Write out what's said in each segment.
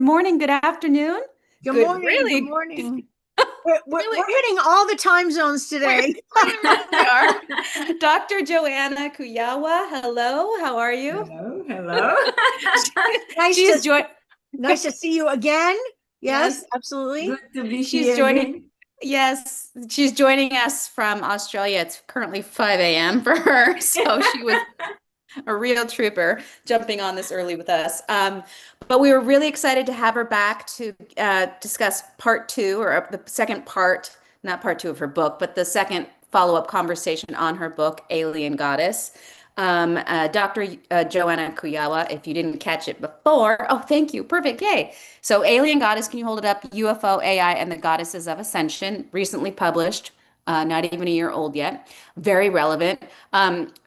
Morning, good afternoon. Good Good, morning. Good really, morning. We're really, hitting all the time zones today. we really are. Dr. Joanna Kujawa, hello, how are you? Hello, hello. Nice She's to join nice to see you again. Yes, yes, absolutely. Good to be she's here joining again. yes, she's joining us from Australia. It's currently 5 a.m. for her, so she was a real trooper jumping on this early with us. But we were really excited to have her back to discuss part two, or the second part, not part two of her book, but the second follow-up conversation on her book, Alien Goddess. Dr. Joanna Kujawa, if you didn't catch it before, oh, thank you. Perfect. Yay. So, Alien Goddess, can you hold it up? UFO, AI, and the Goddesses of Ascension, recently published, not even a year old yet. Very relevant.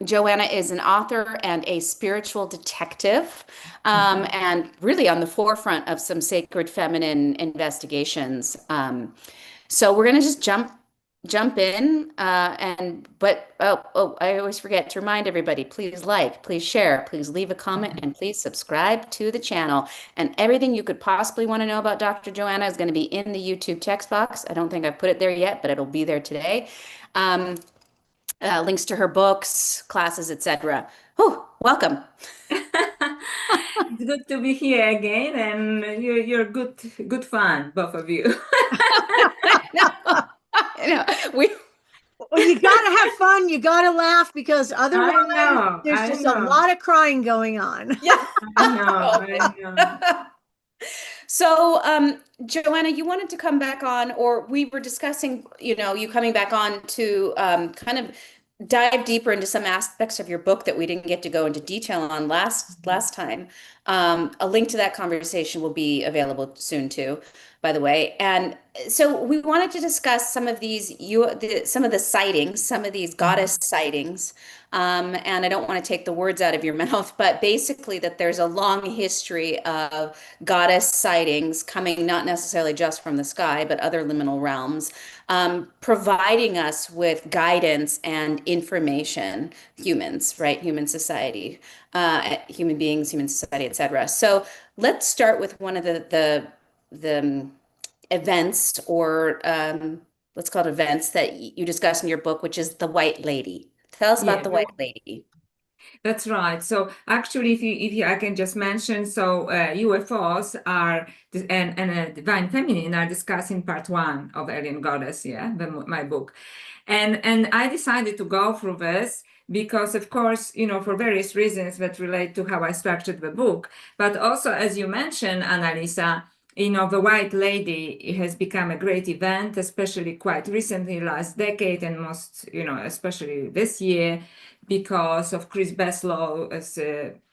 Joanna is an author and a spiritual detective, and really on the forefront of some sacred feminine investigations. So we're gonna just jump in, but I always forget to remind everybody, please like, please share, please leave a comment, and please subscribe to the channel. And everything you could possibly want to know about Dr. Joanna is going to be in the YouTube text box. I don't think I've put it there yet, but it'll be there today. Um, Links to her books, classes, etc. Oh, welcome. It's good to be here again, and you're good fun, both of you. We Well, you gotta have fun, you gotta laugh, because otherwise there's I just a know, lot of crying going on. yeah. I know. So, Joanna, you wanted to come back on, or we were discussing, you coming back on to kind of dive deeper into some aspects of your book that we didn't get to go into detail on last time. A link to that conversation will be available soon too, by the way. And so we wanted to discuss some of some of the sightings, some of these goddess sightings. And I don't want to take the words out of your mouth, but basically that there's a long history of goddess sightings coming not necessarily just from the sky, but other liminal realms, providing us with guidance and information, humans, right? Human society, human beings, human society, etc. So let's start with one of the events, or let's call it events, that you discuss in your book, which is the White Lady. Tell us about Yeah, the White Lady. that's right. So actually, if you I can just mention, so UFOs are and Divine Feminine are discussed in part one of Alien Goddess, yeah, my book, and I decided to go through this because, of course, for various reasons that relate to how I structured the book, but also, as you mentioned, Annalisa, the White Lady has become a great event, especially quite recently, last decade, and most, especially this year, because of Chris Beslow's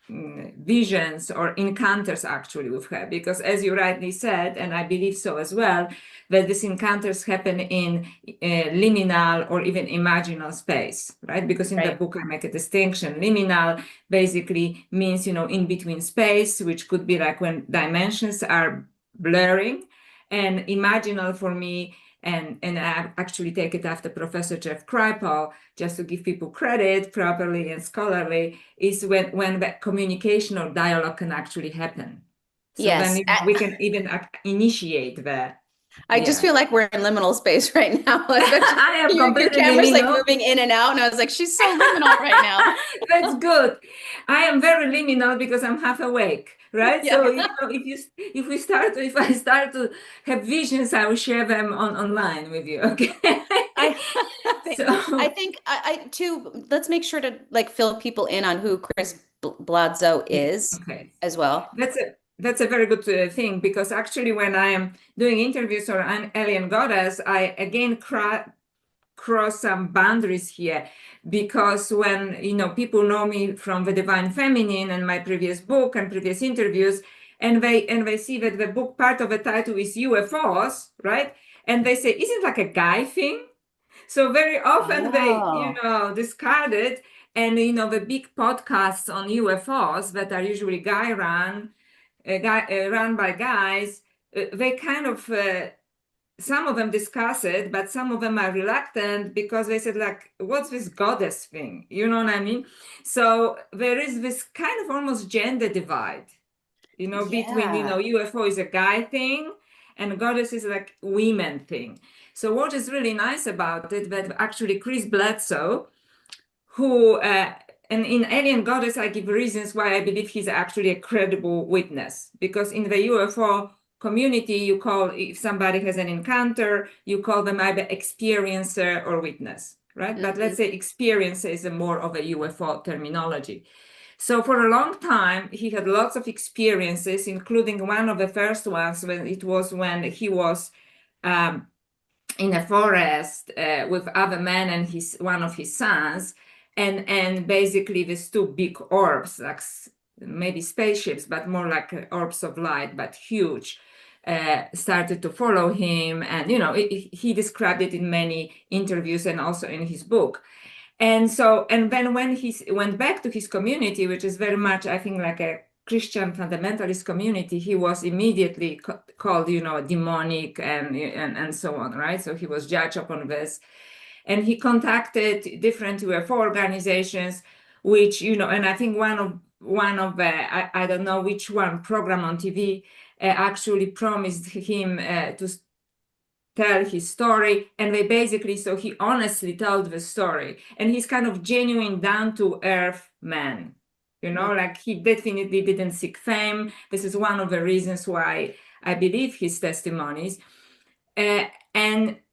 visions or encounters actually with her. Because as you rightly said, and I believe so as well, that these encounters happen in liminal or even imaginal space, right? Because in the book I make a distinction. Liminal basically means, in between space, which could be like when dimensions are blurring, and imaginal for me, and I actually take it after Professor Jeff Kripal, just to give people credit properly and scholarly, is when the communication or dialogue can actually happen. So Yes. then we can even initiate the. I just feel like we're in liminal space right now. I am Your completely camera's like liminal. moving in and out, and I was like, she's so liminal right now. That's good. I am very liminal because I'm half awake, right? Yeah. So if I start to have visions, I will share them online with you. Okay. I think I too. Let's make sure to fill people in on who Chris Bladzo is as well. That's a very good thing, because actually when I am doing interviews or an Alien Goddess, I again cross some boundaries here, because when people know me from the Divine Feminine and my previous book and previous interviews, and they see that the book, part of the title is UFOs, right? And they say, isn't it like a guy thing? So very often they discard it, and the big podcasts on UFOs that are usually run by guys, they kind of some of them discuss it, but some of them are reluctant because they said, like, what's this goddess thing? You know what I mean? So there is this kind of almost gender divide. you know, between, you know, UFO is a guy thing and goddess is like women thing. So what is really nice about it, that actually Chris Bledsoe, who, and in Alien Goddess, I give reasons why I believe he's actually a credible witness, because in the UFO community, you call, if somebody has an encounter, you call them either experiencer or witness, right? But let's say experiencer is a more of a UFO terminology. So for a long time, he had lots of experiences, including one of the first ones when he was in a forest with other men and one of his sons, and basically these two big orbs, like maybe spaceships, but more like orbs of light, but huge, started to follow him. And, you know, he described it in many interviews and also in his book. And so, and then when he went back to his community, which is very much, I think, like a Christian fundamentalist community, he was immediately called, you know, demonic and so on, right? So he was judged upon this. And he contacted different UFO organizations, which, you know, and I think one of I don't know which one, program on TV actually promised him to tell his story, and they basically, so he honestly told the story, and he's kind of genuine, down-to-earth man, you know, like he definitely didn't seek fame. This is one of the reasons why I believe his testimonies, and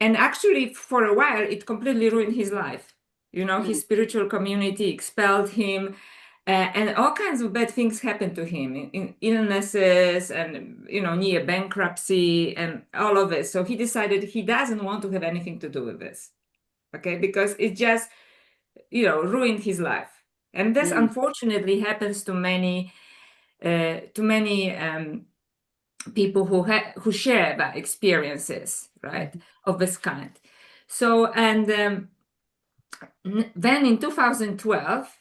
actually for a while it completely ruined his life, you know. His spiritual community expelled him, and all kinds of bad things happened to him, in illnesses and, you know, near bankruptcy and all of this. So he decided he doesn't want to have anything to do with this, okay, because it just, you know, ruined his life. And this unfortunately happens to many people who share that experiences, right, of this kind. So, and then in 2012,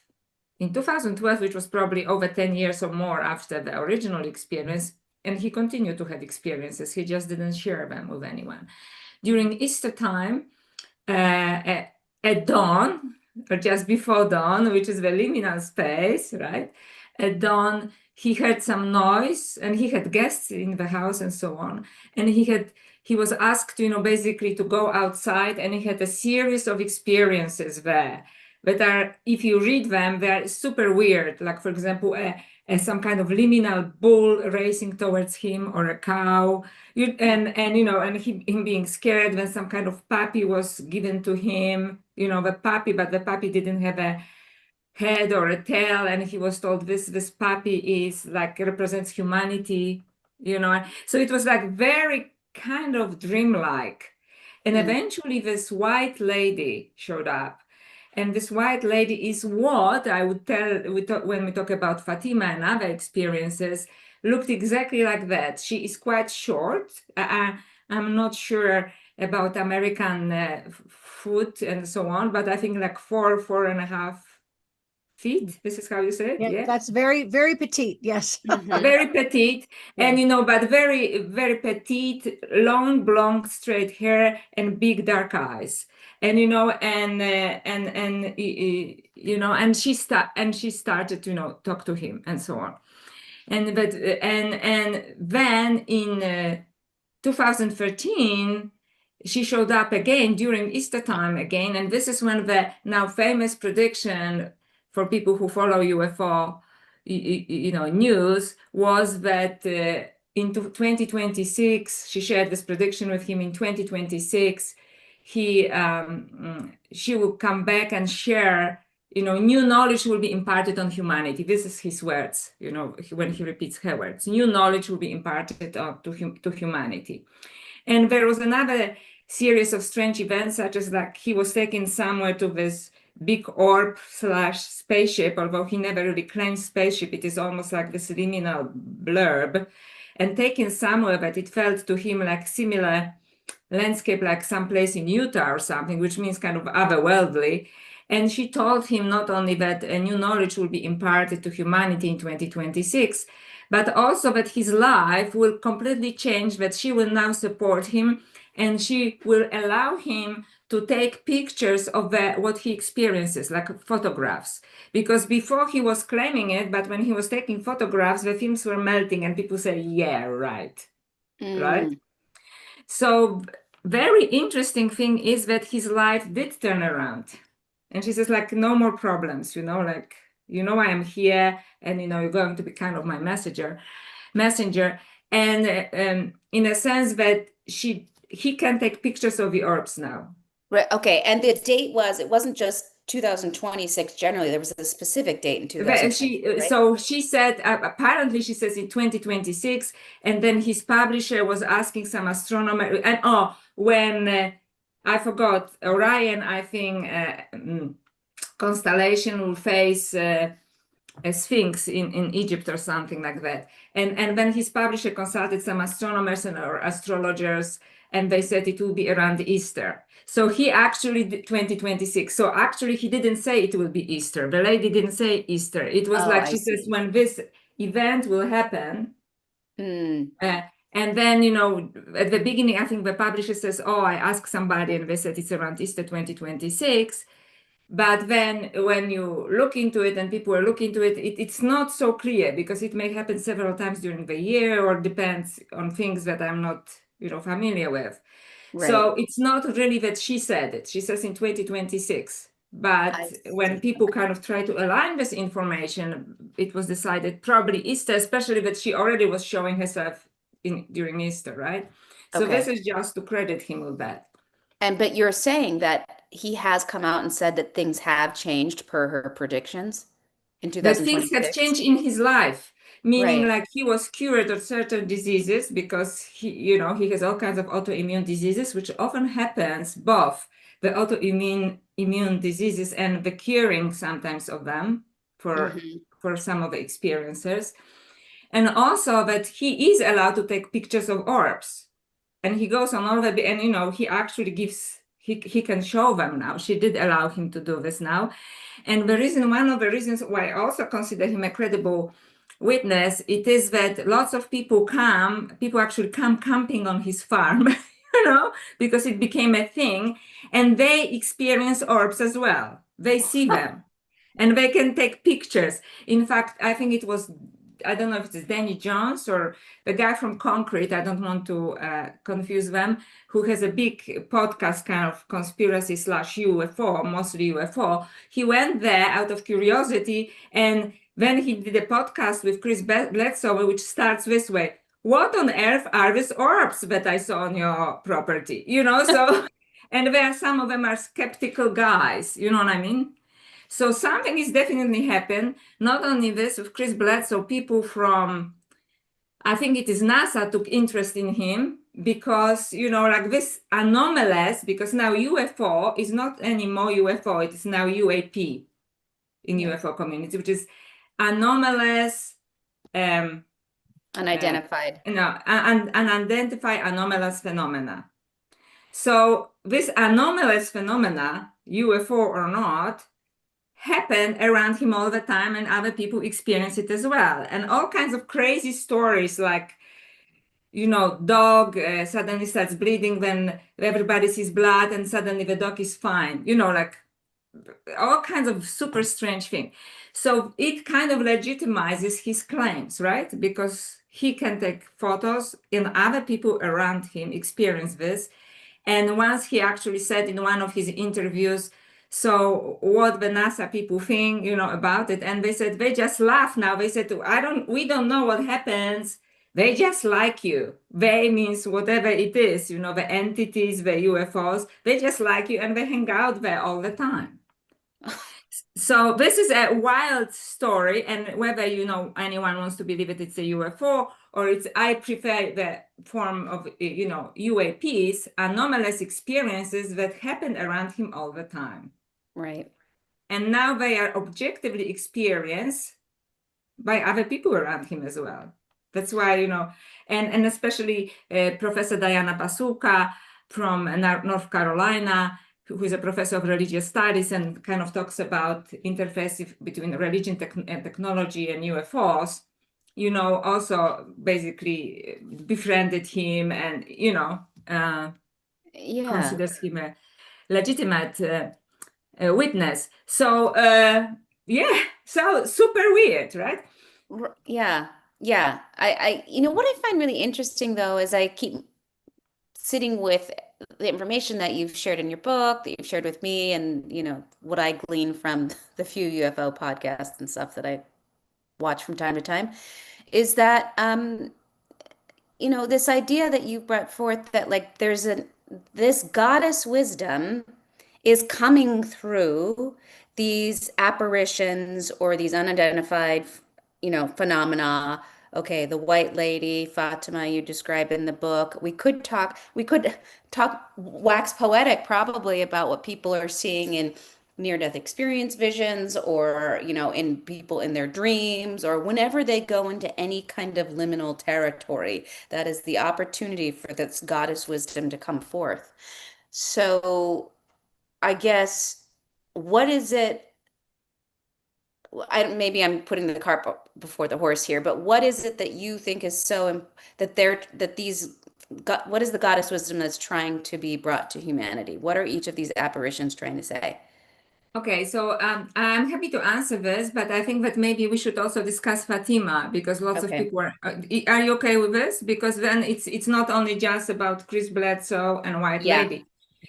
which was probably over 10 years or more after the original experience, and he continued to have experiences, he just didn't share them with anyone. During Easter time, at dawn, or just before dawn, which is the liminal space, right? At dawn, he heard some noise, and he had guests in the house and so on. And he was asked, you know, basically to go outside, and he had a series of experiences there that are, if you read them, they're super weird. Like, for example, some kind of liminal bull racing towards him, or a cow, and you know, and him being scared when some kind of puppy was given to him, you know, the puppy, but the puppy didn't have a head or a tail, and he was told this puppy is like represents humanity, you know. So it was like very kind of dreamlike. And eventually this white lady showed up. And this white lady is what I would tell, when we talk about Fátima and other experiences, looked exactly like that. She is quite short. I'm not sure about American foot and so on, but I think like 4.5 feet. This is how you say it? Yeah, that's very, very petite. Yes. Very petite, and, you know, but very, very petite, long, blonde, straight hair and big dark eyes. And, you know, and you know, and she started to, you know, talk to him and so on. And then in 2013, she showed up again during Easter time again. And this is when the now famous prediction for people who follow UFO, you know, news, was that in 2026, she shared this prediction with him. In 2026, she will come back and share, you know, new knowledge will be imparted on humanity. This is his words, you know, when he repeats her words. New knowledge will be imparted to humanity. And there was another series of strange events, such as like he was taken somewhere to this big orb / spaceship, although he never really claims spaceship. It is almost like this liminal blurb, and taken somewhere that it felt to him like similar landscape, like someplace in Utah or something, which means kind of otherworldly. And she told him not only that a new knowledge will be imparted to humanity in 2026, but also that his life will completely change, that she will now support him, and she will allow him to take pictures of what he experiences, like photographs. Because before he was claiming it, but when he was taking photographs, the films were melting and people say, yeah, right. Right? So very interesting thing is that his life did turn around. And she says, like, no more problems, like, I am here and, you're going to be kind of my messenger. And in a sense that he can take pictures of the orbs now. Right. Okay. And the date it wasn't just 2026 generally, there was a specific date in 2026, right? So she said, apparently she says in 2026, and then his publisher was asking some astronomer, and when I forgot, Orion, I think, constellation will face a Sphinx in Egypt or something like that. And then his publisher consulted some astronomers or astrologers, and they said it will be around Easter. So he actually did 2026. So actually he didn't say it will be Easter. The lady didn't say Easter. It was she says when this event will happen. And then, at the beginning, I think the publisher says, I asked somebody and they said it's around Easter 2026. But then when you look into it and people are looking into it, it's not so clear because it may happen several times during the year or depends on things that I'm not, familiar with. Right. So it's not really that she said it. She says in 2026. But when people kind of try to align this information, it was decided probably Easter, especially that she already was showing herself during Easter, right? So this is just to credit him with that. But you're saying that he has come out and said that things have changed per her predictions in 2026? That things have changed in his life, meaning like he was cured of certain diseases because he has all kinds of autoimmune diseases, which often happens, both the autoimmune diseases and the curing sometimes of them for some of the experiencers. And also that he is allowed to take pictures of orbs. And he goes on all the, and he actually gives, he can show them now. She did allow him to do this now. And one of the reasons why I also consider him a credible witness, it is that lots of people actually come camping on his farm, because it became a thing. And they experience orbs as well. They see them and they can take pictures. In fact, I think it was, I don't know if it's Danny Jones or the guy from Concrete, I don't want to confuse them, who has a big podcast kind of conspiracy / UFO, mostly UFO. He went there out of curiosity, and then he did a podcast with Chris Bledsoe, which starts this way: what on earth are these orbs that I saw on your property? So, and some of them are skeptical guys, you know what I mean? So something is definitely happened. Not only this, with Chris Bledsoe, people from, I think it is NASA, took interest in him because, like this anomalous, because now UFO is not anymore UFO, it is now UAP in UFO community, which is anomalous. Unidentified. Unidentified anomalous phenomena. So this anomalous phenomena, UFO or not, happen around him all the time, and other people experience it as well. And all kinds of crazy stories like, dog suddenly starts bleeding, then everybody sees blood and suddenly the dog is fine, like all kinds of super strange things. So it kind of legitimizes his claims, right? Because he can take photos and other people around him experience this. And once he actually said in one of his interviews, so what the NASA people think, about it. And they said, they just laugh now. They said, we don't know what happens. They just like you. They means whatever it is, the entities, the UFOs, they just like you and they hang out there all the time. So this is a wild story. And whether, anyone wants to believe it, it's a UFO or I prefer the form of, UAPs, anomalous experiences that happen around him all the time. Right. And now they are objectively experienced by other people around him as well. That's why, and especially Professor Diana Pasuka from North Carolina, who is a professor of religious studies and kind of talks about interface between religion and technology and UFOs, also basically befriended him and, considers him legitimate witness. So yeah, so super weird, right? Yeah. Yeah. You know, what I find really interesting though is I keep sitting with the information that you've shared in your book, that you've shared with me, and you know what I glean from the few UFO podcasts and stuff that I watch from time to time, is that you know, this idea that you brought forth that like this goddess wisdom is coming through these apparitions or these unidentified, you know, phenomena. Okay, the white lady, Fátima, you describe in the book. We could talk wax poetic probably about what people are seeing in near-death experience visions or, you know, in people in their dreams or whenever they go into any kind of liminal territory. That is the opportunity for this goddess wisdom to come forth. So I guess what is it? Maybe I'm putting the cart before the horse here, but what is it that you think is what is the goddess wisdom that's trying to be brought to humanity? What are each of these apparitions trying to say? Okay, so I'm happy to answer this, but I think that maybe we should also discuss Fátima because lots of Okay. people are you okay with this? Because then it's not only just about Chris Bledsoe and White Yeah. Lady.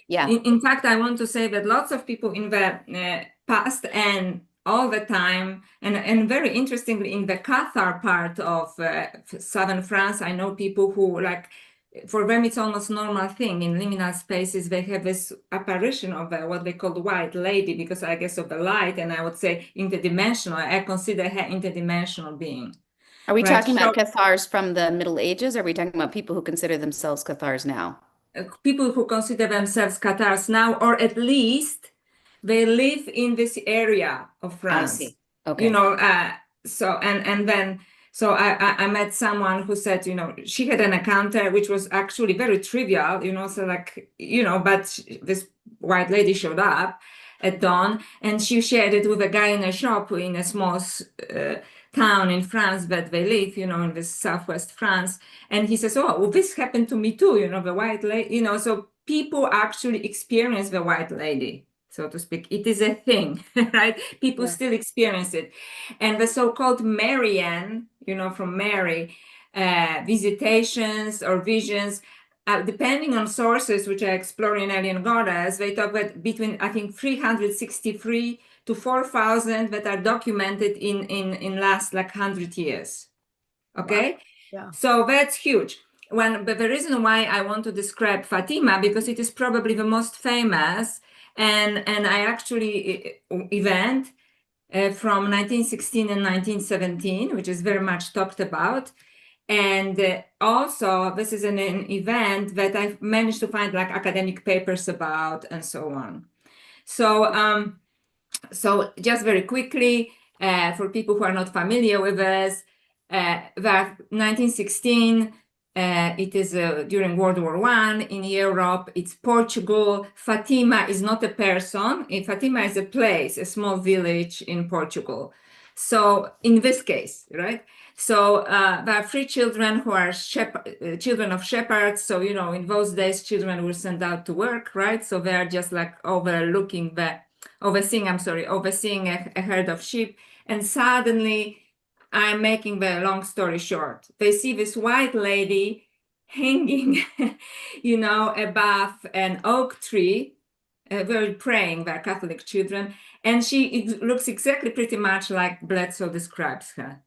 Yeah. In fact, I want to say that lots of people in the past and all the time, and very interestingly, in the Cathar part of southern France, I know people who like, for them, it's almost normal thing. In liminal spaces, they have this apparition of what they call the White Lady, because I guess of the light, and I would say interdimensional. I consider her interdimensional being. Are we Right? talking about Cathars from the Middle Ages? Or are we talking about people who consider themselves Cathars now? People who consider themselves Cathars now, or at least they live in this area of France. I see. Okay. You know, so I met someone who said, you know, she had an encounter which was actually very trivial, you know, so like, you know, but this white lady showed up at dawn and she shared it with a guy in a shop in a small town in France that they live, you know, in the southwest France. And he says, oh, well, this happened to me too, you know, the white lady, you know, so people actually experience the white lady, so to speak. It is a thing, right? People still experience it. And the so-called Marian, you know, from Mary, visitations or visions, depending on sources, which I explore in Alien Goddess, they talk about between, I think, 363 to 4,000 that are documented in last like 100 years. Okay? Wow. Yeah. So that's huge. But the reason why I want to describe Fátima, because it is probably the most famous, and I actually event from 1916 and 1917, which is very much talked about. And also, this is an event that I've managed to find like academic papers about and so on. So, so just very quickly, for people who are not familiar with this, that 1916, it is during World War I in Europe, it's Portugal. Fátima is not a person. Fátima is a place, a small village in Portugal. So in this case, right? So there are 3 children who are children of shepherds. So, you know, in those days, children were sent out to work, right? So they're just like overseeing a herd of sheep. And suddenly, I'm making the long story short, they see this white lady hanging, you know, above an oak tree, very praying, they're Catholic children. And she looks exactly pretty much like Bledsoe describes her,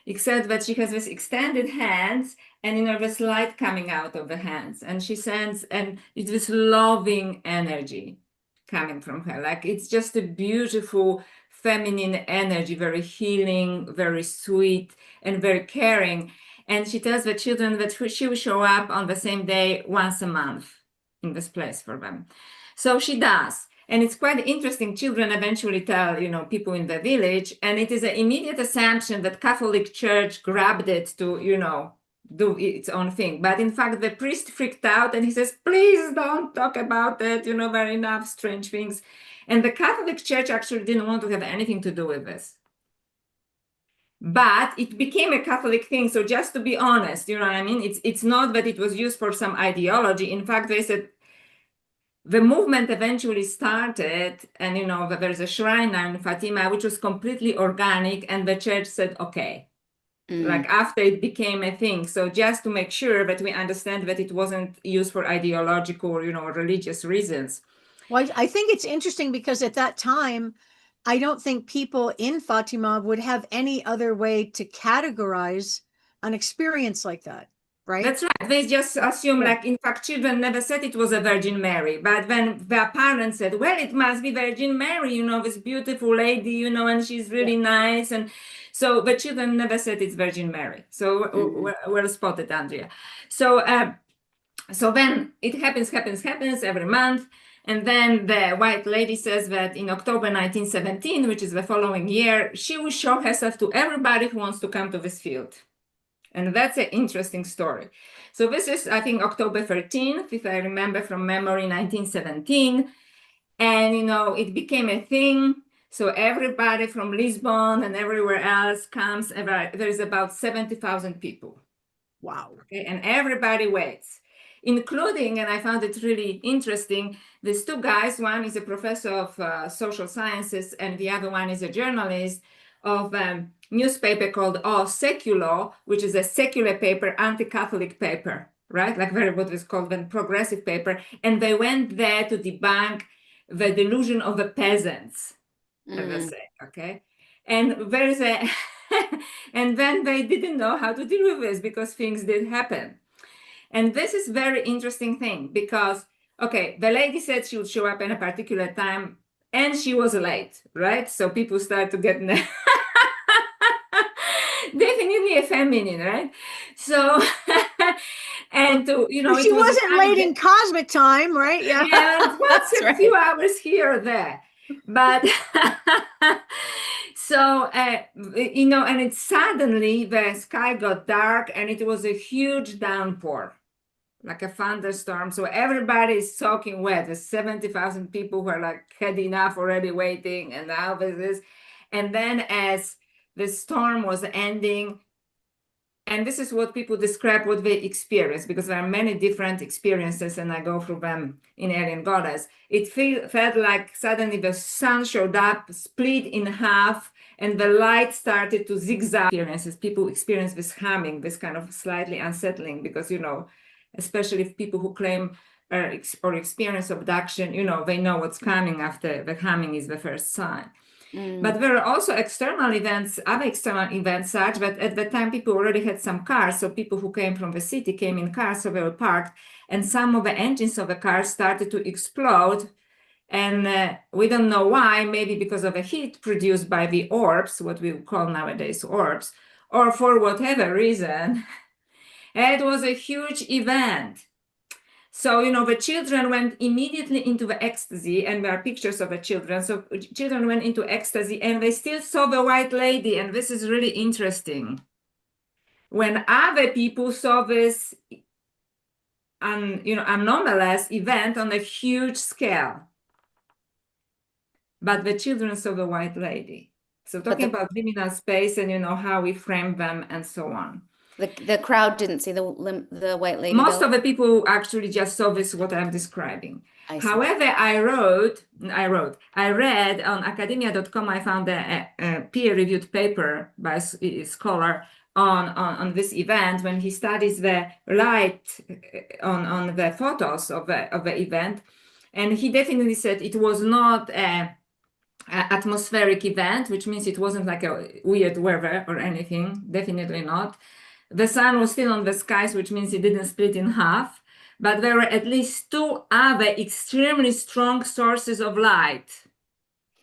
except that she has this extended hands and, you know, this light coming out of the hands. And she sends, and it's this loving energy coming from her. Like, it's just a beautiful feminine energy, very healing, very sweet, and very caring. And she tells the children that she will show up on the same day once a month in this place for them. So she does. And it's quite interesting. Children eventually tell, you know, people in the village, and it is an immediate assumption that Catholic Church grabbed it to, you know, do its own thing. But in fact, the priest freaked out and he says, please don't talk about it, you know, there are enough strange things. And the Catholic Church actually didn't want to have anything to do with this. But it became a Catholic thing. So just to be honest, you know what I mean? It's not that it was used for some ideology. In fact, they said, the movement eventually started, and there's a shrine now in Fátima, which was completely organic, and the church said, okay, like after it became a thing. So just to make sure that we understand that it wasn't used for ideological or, religious reasons. Well, I think it's interesting because at that time, I don't think people in Fátima would have any other way to categorize an experience like that. Right? That's right. They just assume, like, in fact, children never said it was a Virgin Mary. But when their parents said, well, it must be Virgin Mary, this beautiful lady, and she's really nice. And so the children never said it's Virgin Mary. So well spotted, Andrea. So then it happens every month. And then the white lady says that in October 1917, which is the following year, she will show herself to everybody who wants to come to this field. And that's an interesting story. So this is, I think, October 13th, if I remember from memory, 1917. And, it became a thing. So everybody from Lisbon and everywhere else comes. There's about 70,000 people. Wow. Okay? And everybody waits, including, and I found it really interesting, these two guys. One is a professor of social sciences, and the other one is a journalist of newspaper called O Seculo, which is a secular paper, anti-Catholic paper, right? Like what is called the progressive paper. And they went there to debunk the delusion of the peasants, as I say, okay? And there's a, and then they didn't know how to deal with this because things did happen. And this is very interesting thing because, okay, the lady said she would show up at a particular time and she was late, right? So people start to get definitely a feminine, right? So, and to, well, she wasn't late in cosmic time, right? Yeah. Yeah, that's a few hours here or there. But so, and it suddenly the sky got dark and it was a huge downpour, like a thunderstorm. So everybody is soaking wet. There's 70,000 people who are like had enough already waiting, and now this. And then as the storm was ending, and this is what people describe what they experience, because there are many different experiences and I go through them in Alien Goddess. It felt like suddenly the sun showed up, split in half, and the light started to zigzag. Experiences. People experience this humming, this kind of slightly unsettling, because, especially if people who claim or experience abduction, they know what's coming after the humming is the first sign. But there are also other external events, such that at the time people already had some cars. So people who came from the city came in cars, so they were parked, and some of the engines of the cars started to explode. And we don't know why, maybe because of the heat produced by the orbs, what we call nowadays orbs, or for whatever reason. It was a huge event. So, the children went immediately into the ecstasy, and there are pictures of the children. So children went into ecstasy and they still saw the white lady. And this is really interesting. When other people saw this, anomalous event on a huge scale, but the children saw the white lady. So talking about liminal space and, how we frame them and so on. The crowd didn't see the white lady. Most of the people actually just saw this, what I'm describing. However, I read on academia.com, I found a peer-reviewed paper by a scholar on this event when he studies the light on the photos of the event. And he definitely said it was not an atmospheric event, which means it wasn't like a weird weather or anything, definitely not. The sun was still on the skies, which means it didn't split in half, but there were at least two other extremely strong sources of light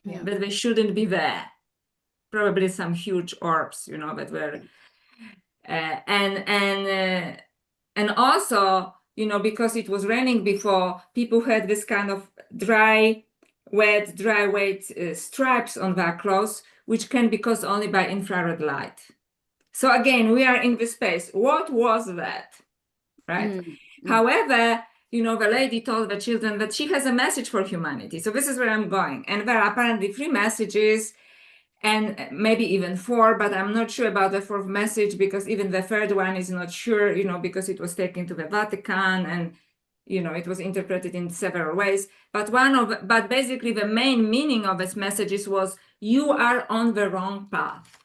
that they shouldn't be there. Probably some huge orbs, that were, and also, because it was raining before, people had this kind of dry, wet stripes on their clothes, which can be caused only by infrared light. So again, we are in the space. What was that, right? However, the lady told the children that she has a message for humanity. So this is where I'm going. And there are apparently 3 messages and maybe even 4, but I'm not sure about the 4th message because even the 3rd one is not sure, because it was taken to the Vatican and you know, it was interpreted in several ways. But basically the main meaning of its messages was, you are on the wrong path.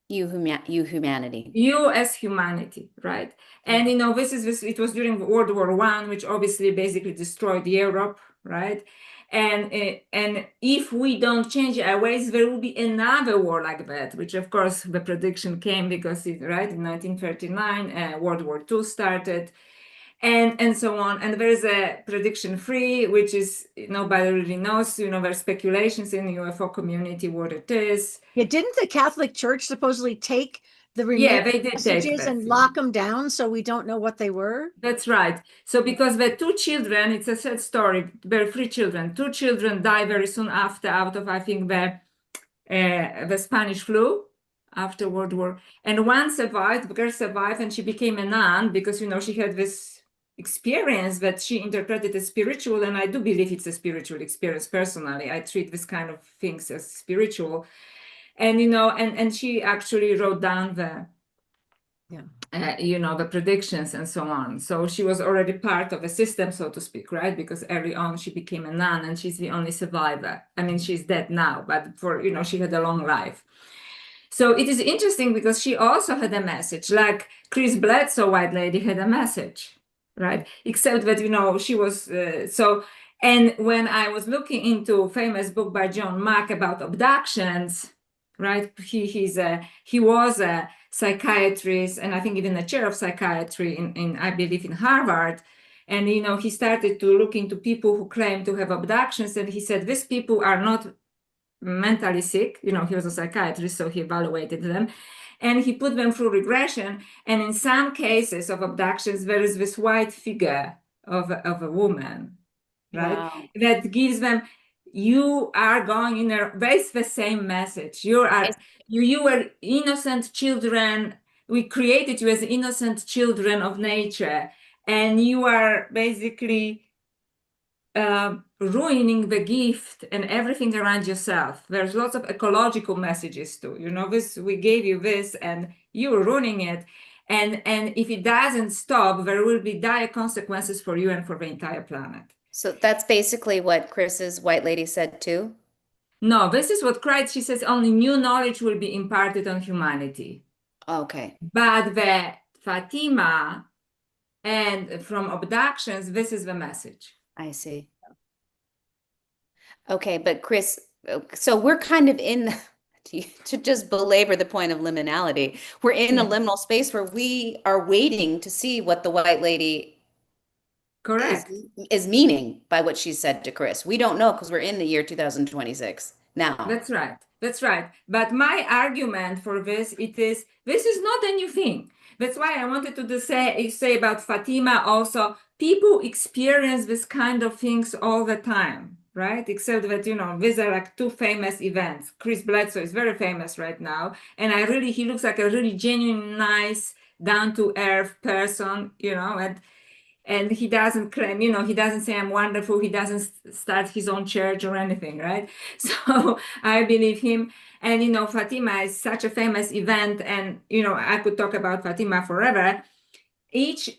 You humanity. You as humanity, right? And you know, it was during World War I, which obviously basically destroyed Europe, right? And if we don't change our ways, there will be another war like that, which of course the prediction came because right, in 1939, World War II started, and so on. And there's a prediction 3, which is nobody really knows. You know, there's speculations in the UFO community what it is. Yeah, didn't the Catholic Church supposedly take the Yeah, they remaining did messages take and that. lock them down so we don't know what they were? That's right. So because the 2 children, it's a sad story, there are 3 children. 2 children died very soon after, out of, I think, the Spanish flu after World War. And one survived, the girl survived, and she became a nun because, you know, she had this experience that she interpreted as spiritual. And I do believe it's a spiritual experience personally. I treat this kind of things as spiritual. And, you know, and she actually wrote down you know, the predictions and so on. So she was already part of a system, so to speak, right? Because early on she became a nun and she's the only survivor. I mean, she's dead now, but for, you know, she had a long life. So it is interesting because she also had a message, like Chris Bledsoe, White Lady, had a message, right? Except that, you know, she was, and when I was looking into a famous book by John Mack about abductions, right? He was a psychiatrist, and I think even a chair of psychiatry in I believe in Harvard. And, you know, he started to look into people who claim to have abductions, and he said, these people are not mentally sick. You know, he was a psychiatrist, so he evaluated them. And he put them through regression. And in some cases of abductions, there is this white figure of a woman, right? Wow. That gives them, you are going in a, that's the same message. You were innocent children. We created you as innocent children of nature. And you are basically ruining the gift and everything around yourself. There's lots of ecological messages too. You know, this, we gave you this and you're ruining it. And if it doesn't stop, there will be dire consequences for you and for the entire planet. So that's basically what Chris's White Lady said too? No, this is what Christ, she says, only new knowledge will be imparted on humanity. Okay. But the Fátima and from abductions, this is the message. I see. Okay, but Chris, so we're kind of in, to just belabor the point of liminality, we're in a liminal space where we are waiting to see what the White Lady Correct. is meaning by what she said to Chris. We don't know because we're in the year 2026 now. That's right. That's right. But my argument for this, this is not a new thing. That's why I wanted to say about Fátima also, people experience this kind of things all the time, right? Except that, you know, these are like 2 famous events. Chris Bledsoe is very famous right now. And he looks like a really genuine, nice, down-to-earth person, you know, and he doesn't claim, you know, he doesn't say I'm wonderful. He doesn't start his own church or anything, right? So I believe him. And, you know, Fátima is such a famous event. And, you know, I could talk about Fátima forever.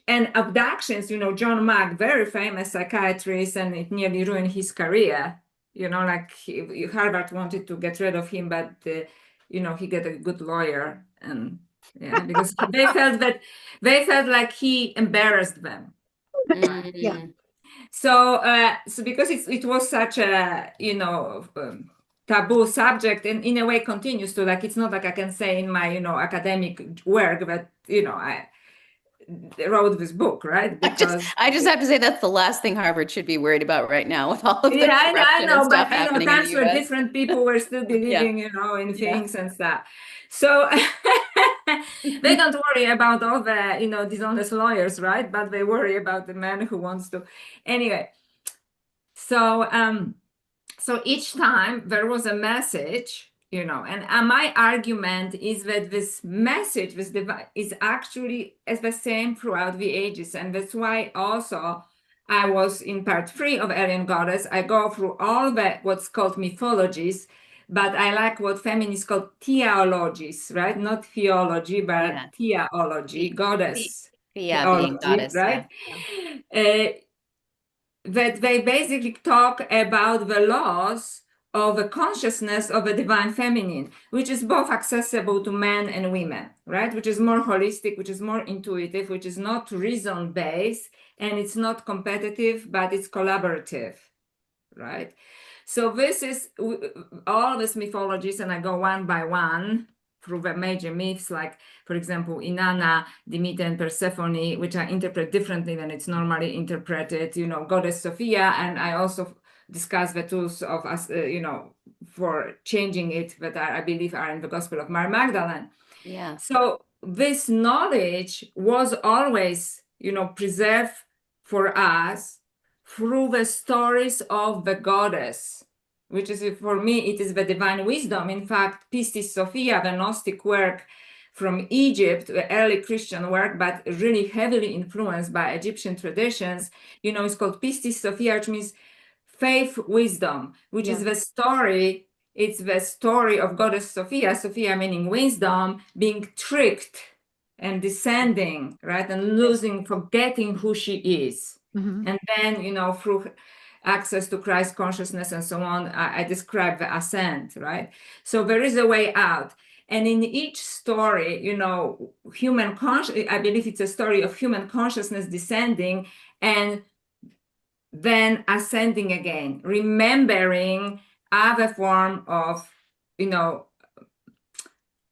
And abductions, you know, John Mack, very famous psychiatrist, and it nearly ruined his career. You know, like Harvard wanted to get rid of him, but, you know, he got a good lawyer. And yeah, because they felt like he embarrassed them. Yeah. So because it was such a, you know, taboo subject, and in a way continues to, like, it's not like I can say in my, you know, academic work that, you know, I wrote this book, right? Because I just have to say that's the last thing Harvard should be worried about right now with all of the I corruption know, and stuff but, you know, happening in times the where US. different people were still believing, you know, in things and stuff. So they don't worry about all the, you know, dishonest lawyers, right? But they worry about the man who wants to. Anyway, so so each time there was a message, you know, and my argument is that this message, this device, is actually the same throughout the ages, and that's why also I was in part 3 of Alien Goddess. I go through all the what's called mythologies, but I like what feminists call theologies, right? Not theology, but theology, goddess Yeah, theology, being goddess, right? that they basically talk about the laws of a consciousness of a divine feminine, which is both accessible to men and women, right? Which is more holistic, which is more intuitive, which is not reason-based, and it's not competitive, but it's collaborative, right? So this is all these mythologies, and I go one by one through the major myths, like, for example, Inanna, Demeter, and Persephone, which I interpret differently than it's normally interpreted, you know, Goddess Sophia, and I also discuss the tools of us, you know, for changing it that I believe are in the Gospel of Mary Magdalene. Yeah. So this knowledge was always, you know, preserved for us through the stories of the goddess, which is, for me, it is the divine wisdom. In fact, Pistis Sophia, the Gnostic work from Egypt, the early Christian work, but really heavily influenced by Egyptian traditions, you know, it's called Pistis Sophia, which means faith wisdom, which is the story. It's the story of Goddess Sophia, Sophia meaning wisdom, being tricked and descending, right? And losing, forgetting who she is. And then, you know, through access to Christ consciousness and so on, I describe the ascent, right? So there is a way out. And in each story, you know, I believe it's a story of human consciousness descending and then ascending again, remembering other form of, you know,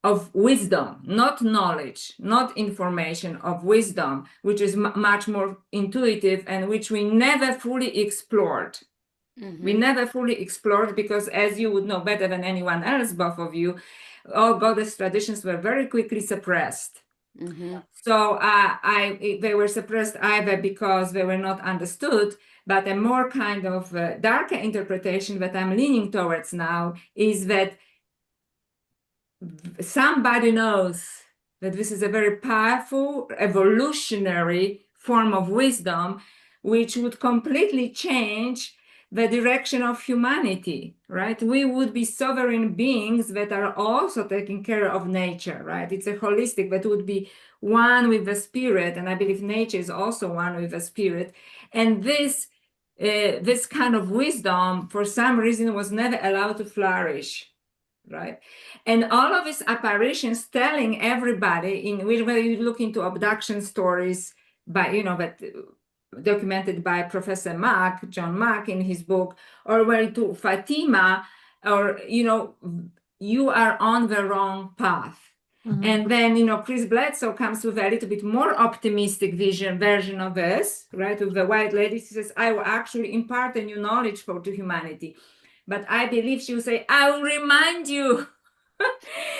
of wisdom, not knowledge, not information, of wisdom, which is much more intuitive and which we never fully explored. We never fully explored because, as you would know better than anyone else, both of you, all goddess traditions were very quickly suppressed. So they were suppressed either because they were not understood, but a more kind of darker interpretation that I'm leaning towards now is that somebody knows that this is a very powerful evolutionary form of wisdom, which would completely change the direction of humanity, right? We would be sovereign beings that are also taking care of nature, right? It's a holistic that would be one with the spirit, and I believe nature is also one with the spirit. And this kind of wisdom, for some reason, was never allowed to flourish, right? And all of these apparitions telling everybody, whether you look into abduction stories by, you know, that documented by Professor Mack, John Mack in his book, or where to Fátima, or, you know, you are on the wrong path. And then, you know, Chris Bledsoe comes with a little bit more optimistic version of this, right? With the white lady, she says, I will actually impart a new knowledge to humanity. But I believe she will say, I will remind you,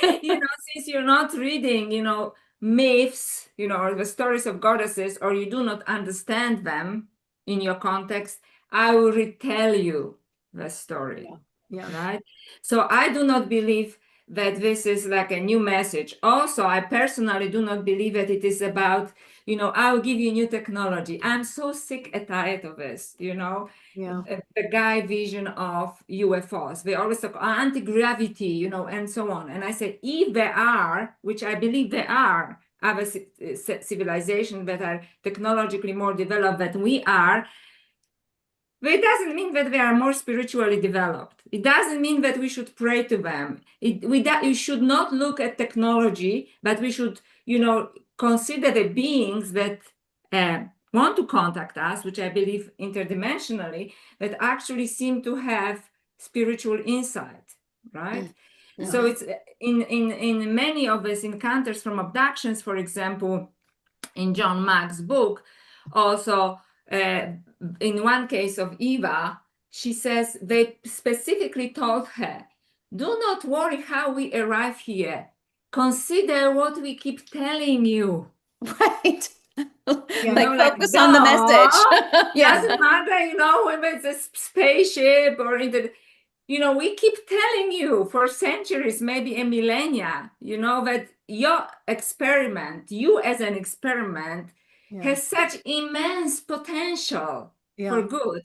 you know, since you're not reading, you know, myths, you know, or the stories of goddesses, or you do not understand them in your context, I will retell you the story, right? So I do not believe that this is like a new message. Also, I personally do not believe that it is about, you know, I'll give you new technology. I'm so sick and tired of this, you know, the guy vision of UFOs. They always talk anti-gravity, you know, and so on. And I said, if there are, which I believe there are, other civilizations that are technologically more developed than we are, but it doesn't mean that they are more spiritually developed. It doesn't mean that we should pray to them. We should not look at technology, but we should, you know, consider the beings that want to contact us, which I believe interdimensionally, that actually seem to have spiritual insight, right? So it's in many of these encounters from abductions, for example, in John Mack's book, also in one case of Eva, she says they specifically told her, do not worry how we arrive here. Consider what we keep telling you. Right. You like know, focus on the message. Doesn't matter, you know, whether it's a spaceship or you know, we keep telling you for centuries, maybe a millennia, you know, that your experiment, you as an experiment, has such immense potential for good.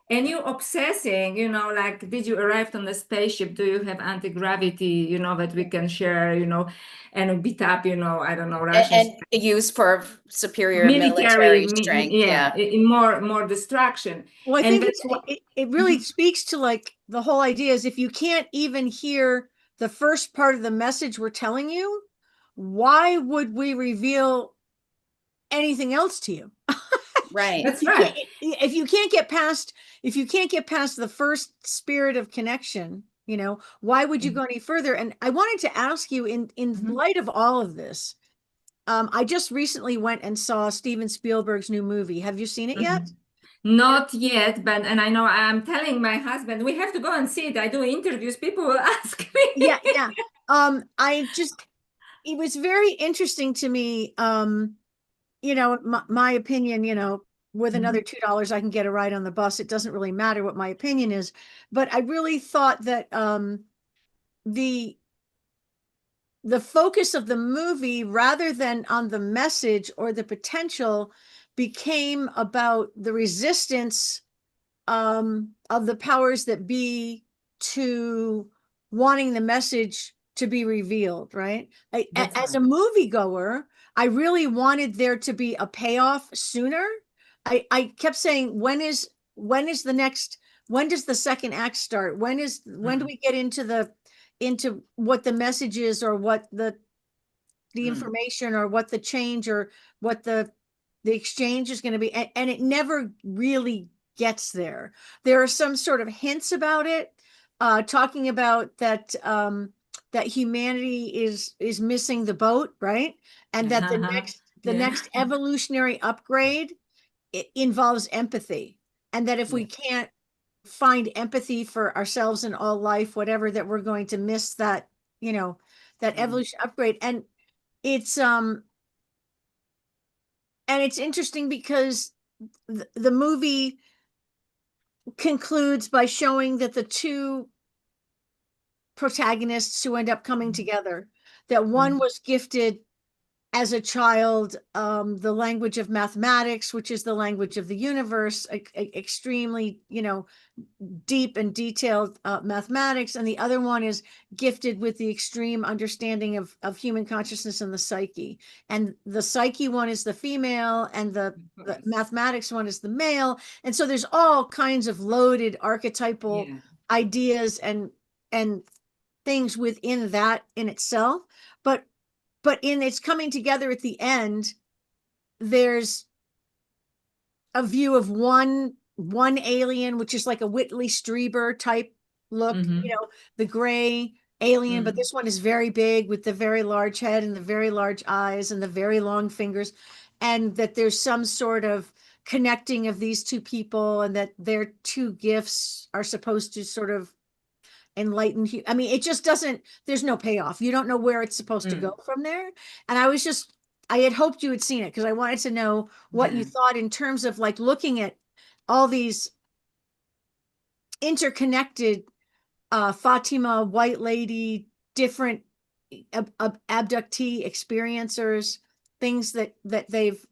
And you obsessing, you know, like, did you arrive on the spaceship? Do you have anti-gravity, you know, that we can share, you know, and beat up, you know, I don't know, Russian And used for superior military, military strength. yeah, in more destruction. Well, I And think that's what, it really speaks to like the whole idea is if you can't even hear the first part of the message we're telling you, why would we reveal anything else to you? Right. that's right. If you can't get past the first spirit of connection, you know, why would you go any further? And I wanted to ask you in light of all of this, I just recently went and saw Steven Spielberg's new movie. Have you seen it yet? Not yet, but and I know I'm telling my husband we have to go and see it. I do interviews, people will ask me. Yeah. It was very interesting to me. You know, my opinion, you know, with another $2 I can get a ride on the bus. It doesn't really matter what my opinion is, but I really thought that the focus of the movie, rather than on the message or the potential, became about the resistance of the powers that be to wanting the message to be revealed, right? As a moviegoer, I really wanted there to be a payoff sooner. I kept saying, when does the second act start? When do we get into what the message is, or what the information, or what the change, or what the exchange is going to be? And it never really gets there. There are some sort of hints about it, talking about that that humanity is missing the boat, right? And that the next evolutionary upgrade, it involves empathy, and that if we can't find empathy for ourselves in all life, whatever, that we're going to miss that, you know, that evolution upgrade. And it's interesting because the movie concludes by showing that the two protagonists who end up coming together, that one was gifted as a child the language of mathematics, which is the language of the universe, extremely, you know, deep and detailed mathematics, and the other one is gifted with the extreme understanding of human consciousness and the psyche. And the psyche one is the female, and the mathematics one is the male. And so there's all kinds of loaded archetypal ideas and things within that in itself. But in its coming together at the end, there's a view of one alien, which is like a Whitley Strieber type look, you know, the gray alien, but this one is very big with the very large head and the very large eyes and the very long fingers, and that there's some sort of connecting of these two people, and that their two gifts are supposed to sort of enlighten. I mean, it just doesn't, there's no payoff. You don't know where it's supposed to go from there. And I had hoped you had seen it, because I wanted to know what you thought in terms of like looking at all these interconnected Fátima, White Lady, different abductee experiencers, things that they've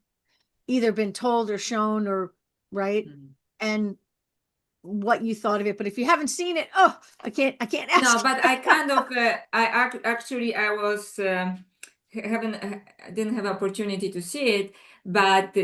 either been told or shown, or right, and what you thought of it. But if you haven't seen it, I can't ask. No, but I kind of I was didn't have opportunity to see it but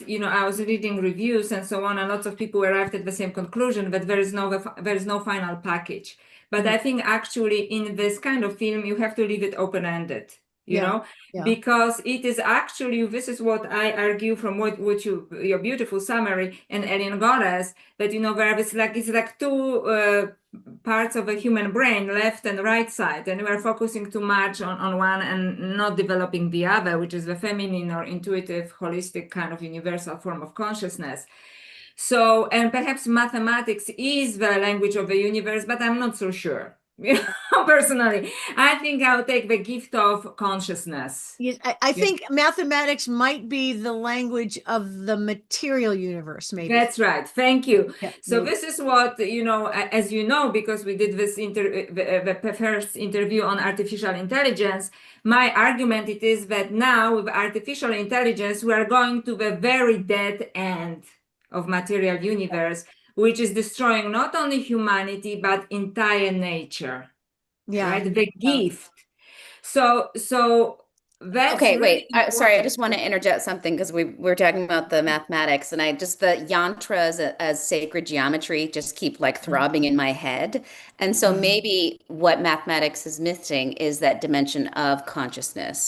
you know, I was reading reviews and so on, and lots of people arrived at the same conclusion that there is no final package. But I think actually in this kind of film you have to leave it open-ended, you know, because it is actually, this is what I argue from what your beautiful summary and Alien Goddess, that, you know, there is like, it's like two parts of a human brain, left and right side, and we're focusing too much on one and not developing the other, which is the feminine or intuitive, holistic kind of universal form of consciousness. So, and perhaps mathematics is the language of the universe, but I'm not so sure. Personally, I think I'll take the gift of consciousness. Yes, I think mathematics might be the language of the material universe, maybe. That's right. Thank you. Yeah, so maybe. This is what, you know, as you know, because we did this the first interview on artificial intelligence, my argument it is that now with artificial intelligence, we are going to the very dead end of material universe, which is destroying not only humanity, but entire nature, Yeah. right? The gift. So that's Okay, really wait. Sorry, I important. just want to interject something because we're talking about the mathematics, and I just the yantras as sacred geometry just keep like throbbing in my head. And so maybe what mathematics is missing is that dimension of consciousness.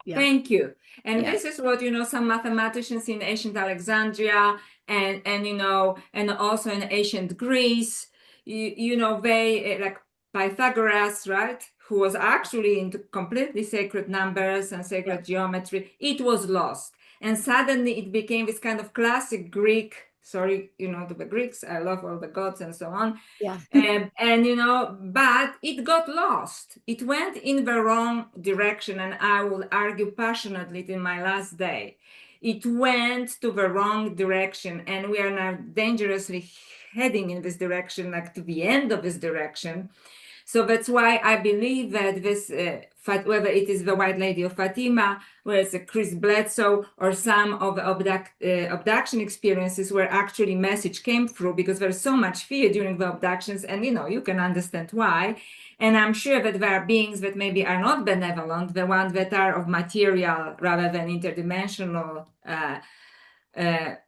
Yeah. Thank you. And Yeah. this is what, some mathematicians in ancient Alexandria and and also in ancient Greece, they like Pythagoras, right? Who was actually into completely sacred numbers and sacred geometry. It was lost. And suddenly it became this kind of classic Greek, sorry, to the Greeks, I love all the gods and so on. Yeah. But it got lost. It went in the wrong direction. And I will argue passionately in my last day. It went to the wrong direction. And we are now dangerously heading in this direction, like to the end of this direction. So that's why I believe that this, whether it is the White Lady of Fátima, whether it's a Chris Bledsoe, or some of the abduction experiences where actually message came through, because there's so much fear during the abductions, and you can understand why. And I'm sure that there are beings that maybe are not benevolent, the ones that are of material rather than interdimensional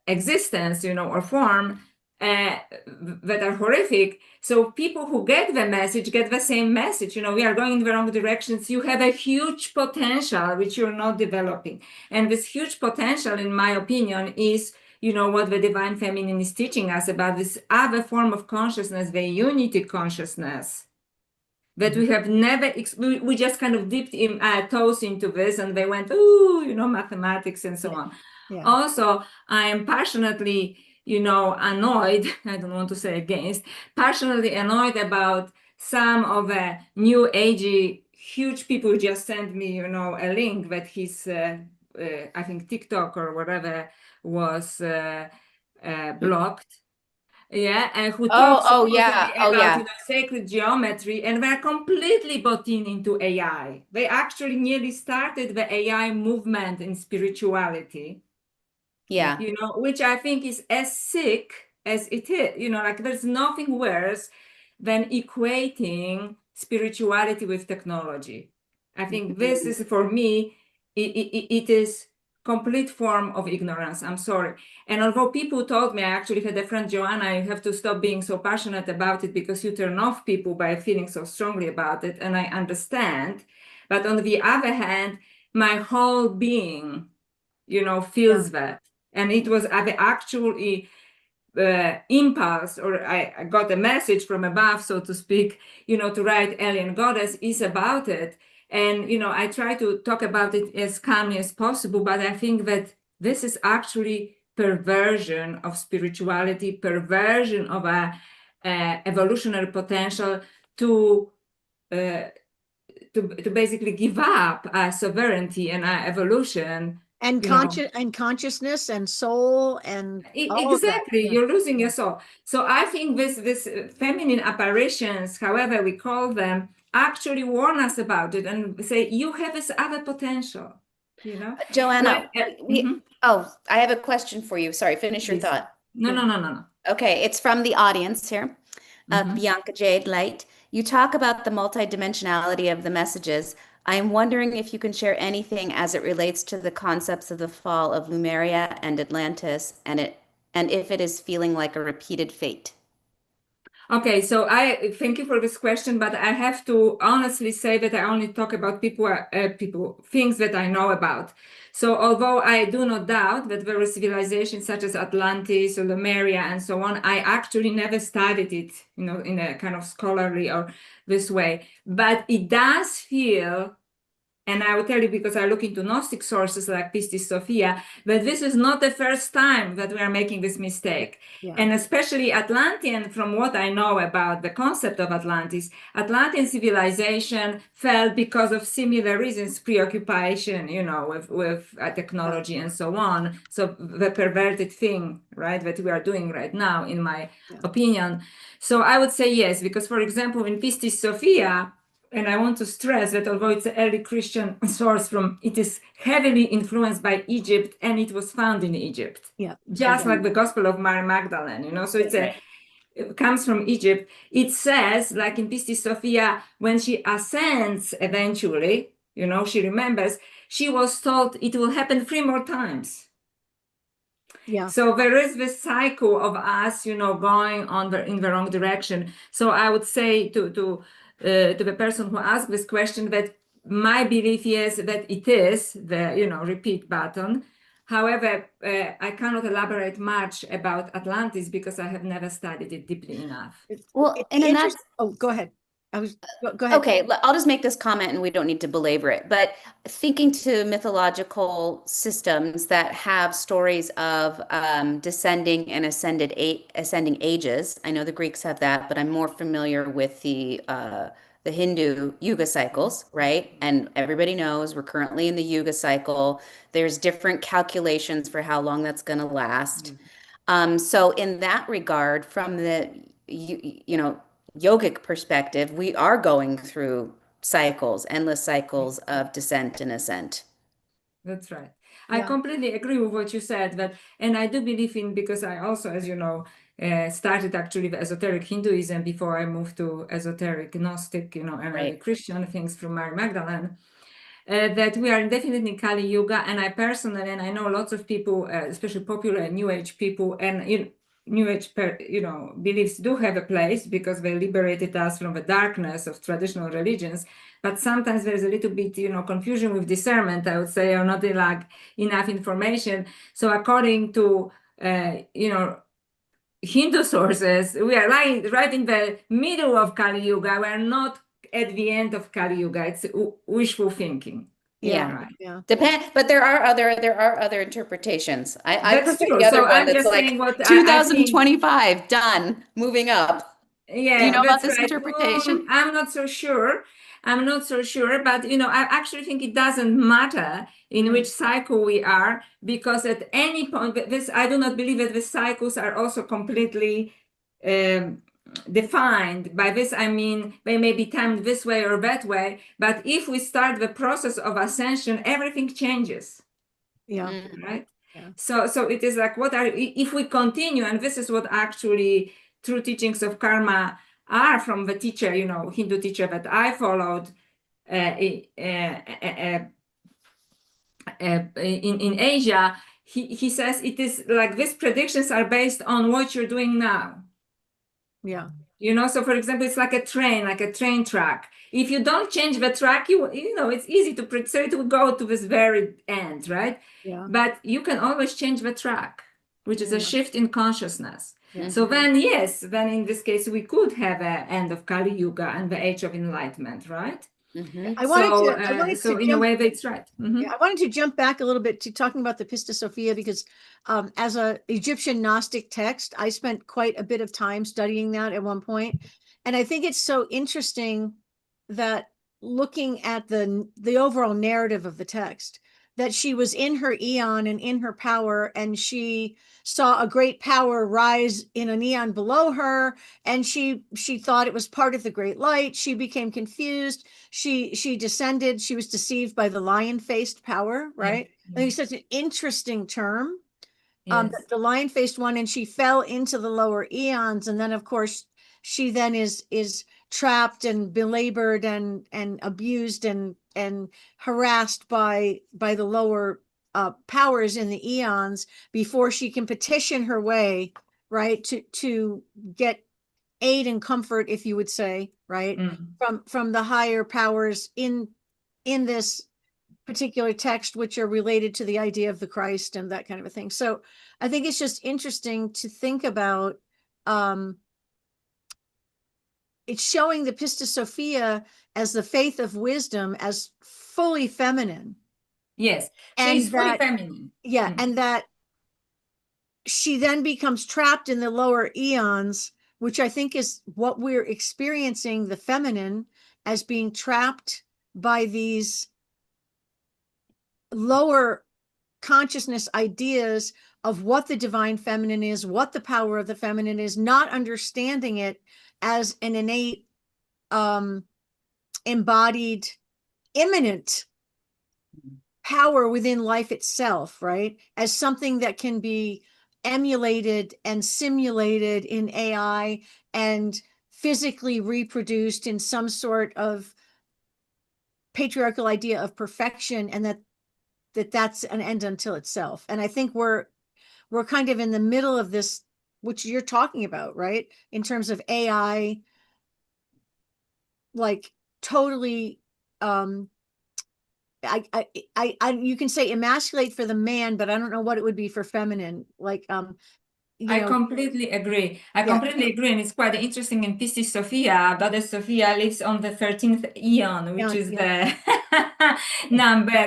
existence, or form, that are horrific. So people who get the message get the same message. We are going in the wrong directions. You have a huge potential which you're not developing. And this huge potential, in my opinion, is what the Divine Feminine is teaching us about this other form of consciousness, the unity consciousness, that we have never, we just kind of dipped in toes into this, and they went, mathematics and so on. Yeah. Also, I am passionately, annoyed, I don't want to say against, passionately annoyed about some of the new agey, huge people just sent me, a link that his, I think TikTok or whatever was blocked. Yeah, and who talks about sacred geometry, and they're completely bought into AI. They actually nearly started the AI movement in spirituality. Yeah. Which I think is as sick as it is. Like there's nothing worse than equating spirituality with technology. I think this is, for me, it is complete form of ignorance. I'm sorry. And although people told me, I actually had a friend, Joanna, you have to stop being so passionate about it because you turn off people by feeling so strongly about it. And I understand. But on the other hand, my whole being, feels that. And it was actually impulse, or I got a message from above, so to speak, to write Alien Goddess is about it. And, I try to talk about it as calmly as possible, but I think that this is actually perversion of spirituality, perversion of a evolutionary potential to basically give up our sovereignty and our evolution. And consciousness and soul and all exactly, of that. you're losing your soul. So I think this feminine apparitions, however we call them, actually warn us about it and say you have this other potential. Joanna, I have a question for you. Sorry, finish your thought. No. Okay, it's from the audience here. Bianca Jade Light. You talk about the multidimensionality of the messages. I'm wondering if you can share anything as it relates to the concepts of the fall of Lemuria and Atlantis, and if it is feeling like a repeated fate. Okay, so I thank you for this question, but I have to honestly say that I only talk about things that I know about. So although I do not doubt that there were civilizations such as Atlantis or Lemuria and so on, I actually never studied it, in a kind of scholarly or this way. But it does feel, and I will tell you because I look into Gnostic sources like Pistis Sophia, but this is not the first time that we are making this mistake. Yeah. And especially Atlantean, from what I know about the concept of Atlantis, Atlantean civilization fell because of similar reasons, preoccupation, with technology and so on. So the perverted thing, right, that we are doing right now, in my opinion. So I would say yes, because for example, in Pistis Sophia, and I want to stress that although it's an early Christian source it is heavily influenced by Egypt, and it was found in Egypt. Yeah. Just like the Gospel of Mary Magdalene, you know, so Right. it comes from Egypt. It says, like in Pistis Sophia, when she ascends eventually, you know, she remembers, she was told it will happen 3 more times. Yeah. So there is this cycle of us, you know, going in the wrong direction. So I would say to the person who asked this question that my belief is that it is the, you know, repeat button. However, I cannot elaborate much about Atlantis because I have never studied it deeply enough. Well, and in that, oh, go ahead. Go ahead. okay, I'll just make this comment and we don't need to belabor it. But thinking to mythological systems that have stories of descending and ascending ages. I know the Greeks have that, but I'm more familiar with the Hindu yuga cycles, right? And everybody knows we're currently in the yuga cycle. There's different calculations for how long that's going to last. So in that regard, from the you know, yogic perspective, we are going through cycles, endless cycles of descent and ascent. That's right. Yeah. I completely agree with what you said, and I do believe in, because I also, as you know, started actually with esoteric Hinduism before I moved to esoteric Gnostic, you know, and Right. Christian things from Mary Magdalene. That we are definitely Kali Yuga, and I personally, and I know lots of people, especially popular New Age people, and New Age, you know, beliefs do have a place because they liberated us from the darkness of traditional religions. But sometimes there's a little bit, you know, confusion with discernment, I would say, or not like enough information. So according to, you know, Hindu sources, we are lying right in the middle of Kali Yuga. We are not at the end of Kali Yuga. It's wishful thinking. Yeah. Right. Yeah. But there are other interpretations. I That's prefer true. the other So one I'm that's just like saying what I think. 2025 done, moving up. Yeah, Do you know about that's this right. interpretation? I'm not so sure. I'm not so sure, but you know, I actually think it doesn't matter in which cycle we are, because at any point, this I do not believe that the cycles are also completely defined. By this, I mean they may be timed this way or that way, but if we start the process of ascension, everything changes. Yeah. Right. Yeah. So it is like, if we continue, and this is what actually true teachings of karma are from the teacher, you know, Hindu teacher that I followed in Asia. He says it is like these predictions are based on what you're doing now. Yeah. You know, so for example, it's like a train track. If you don't change the track, you know, it's easy to predict. So it will go to this very end, right? Yeah. But you can always change the track, which is a shift in consciousness. Yeah. So then, yes, then in this case, we could have an end of Kali Yuga and the Age of Enlightenment, right? I wanted So to in a way, that's right. I wanted to jump back a little bit to talking about the Pistis Sophia, because as an Egyptian Gnostic text, I spent quite a bit of time studying that at one point. And I think it's so interesting that looking at the overall narrative of the text, that she was in her eon and in her power, and she saw a great power rise in an eon below her, and she thought it was part of the great light. She became confused. She descended. She was deceived by the lion-faced power, right? Yeah. I think it's such an interesting term. Yes. The lion-faced one, and she fell into the lower eons, and then of course she then is trapped and belabored and abused and harassed by the lower powers in the eons before she can petition her way, right, to get aid and comfort, if you would say, right, from the higher powers in this particular text, which are related to the idea of the Christ and that kind of a thing. So I think it's just interesting to think about. It's showing the Pistis Sophia as the faith of wisdom, as fully feminine. Yes, and she's fully feminine. Yeah, and that she then becomes trapped in the lower eons, which I think is what we're experiencing, the feminine as being trapped by these lower consciousness ideas of what the divine feminine is, what the power of the feminine is, not understanding it as an innate embodied immanent power within life itself, right? As something that can be emulated and simulated in AI and physically reproduced in some sort of patriarchal idea of perfection, and that's an end unto itself. And I think we're kind of in the middle of this, which you're talking about, right? In terms of AI, like totally you can say emasculate for the man, but I don't know what it would be for feminine. Like I completely agree. I completely agree. And it's quite interesting in Pistis Sophia. Goddess Sophia lives on the 13th eon, which is the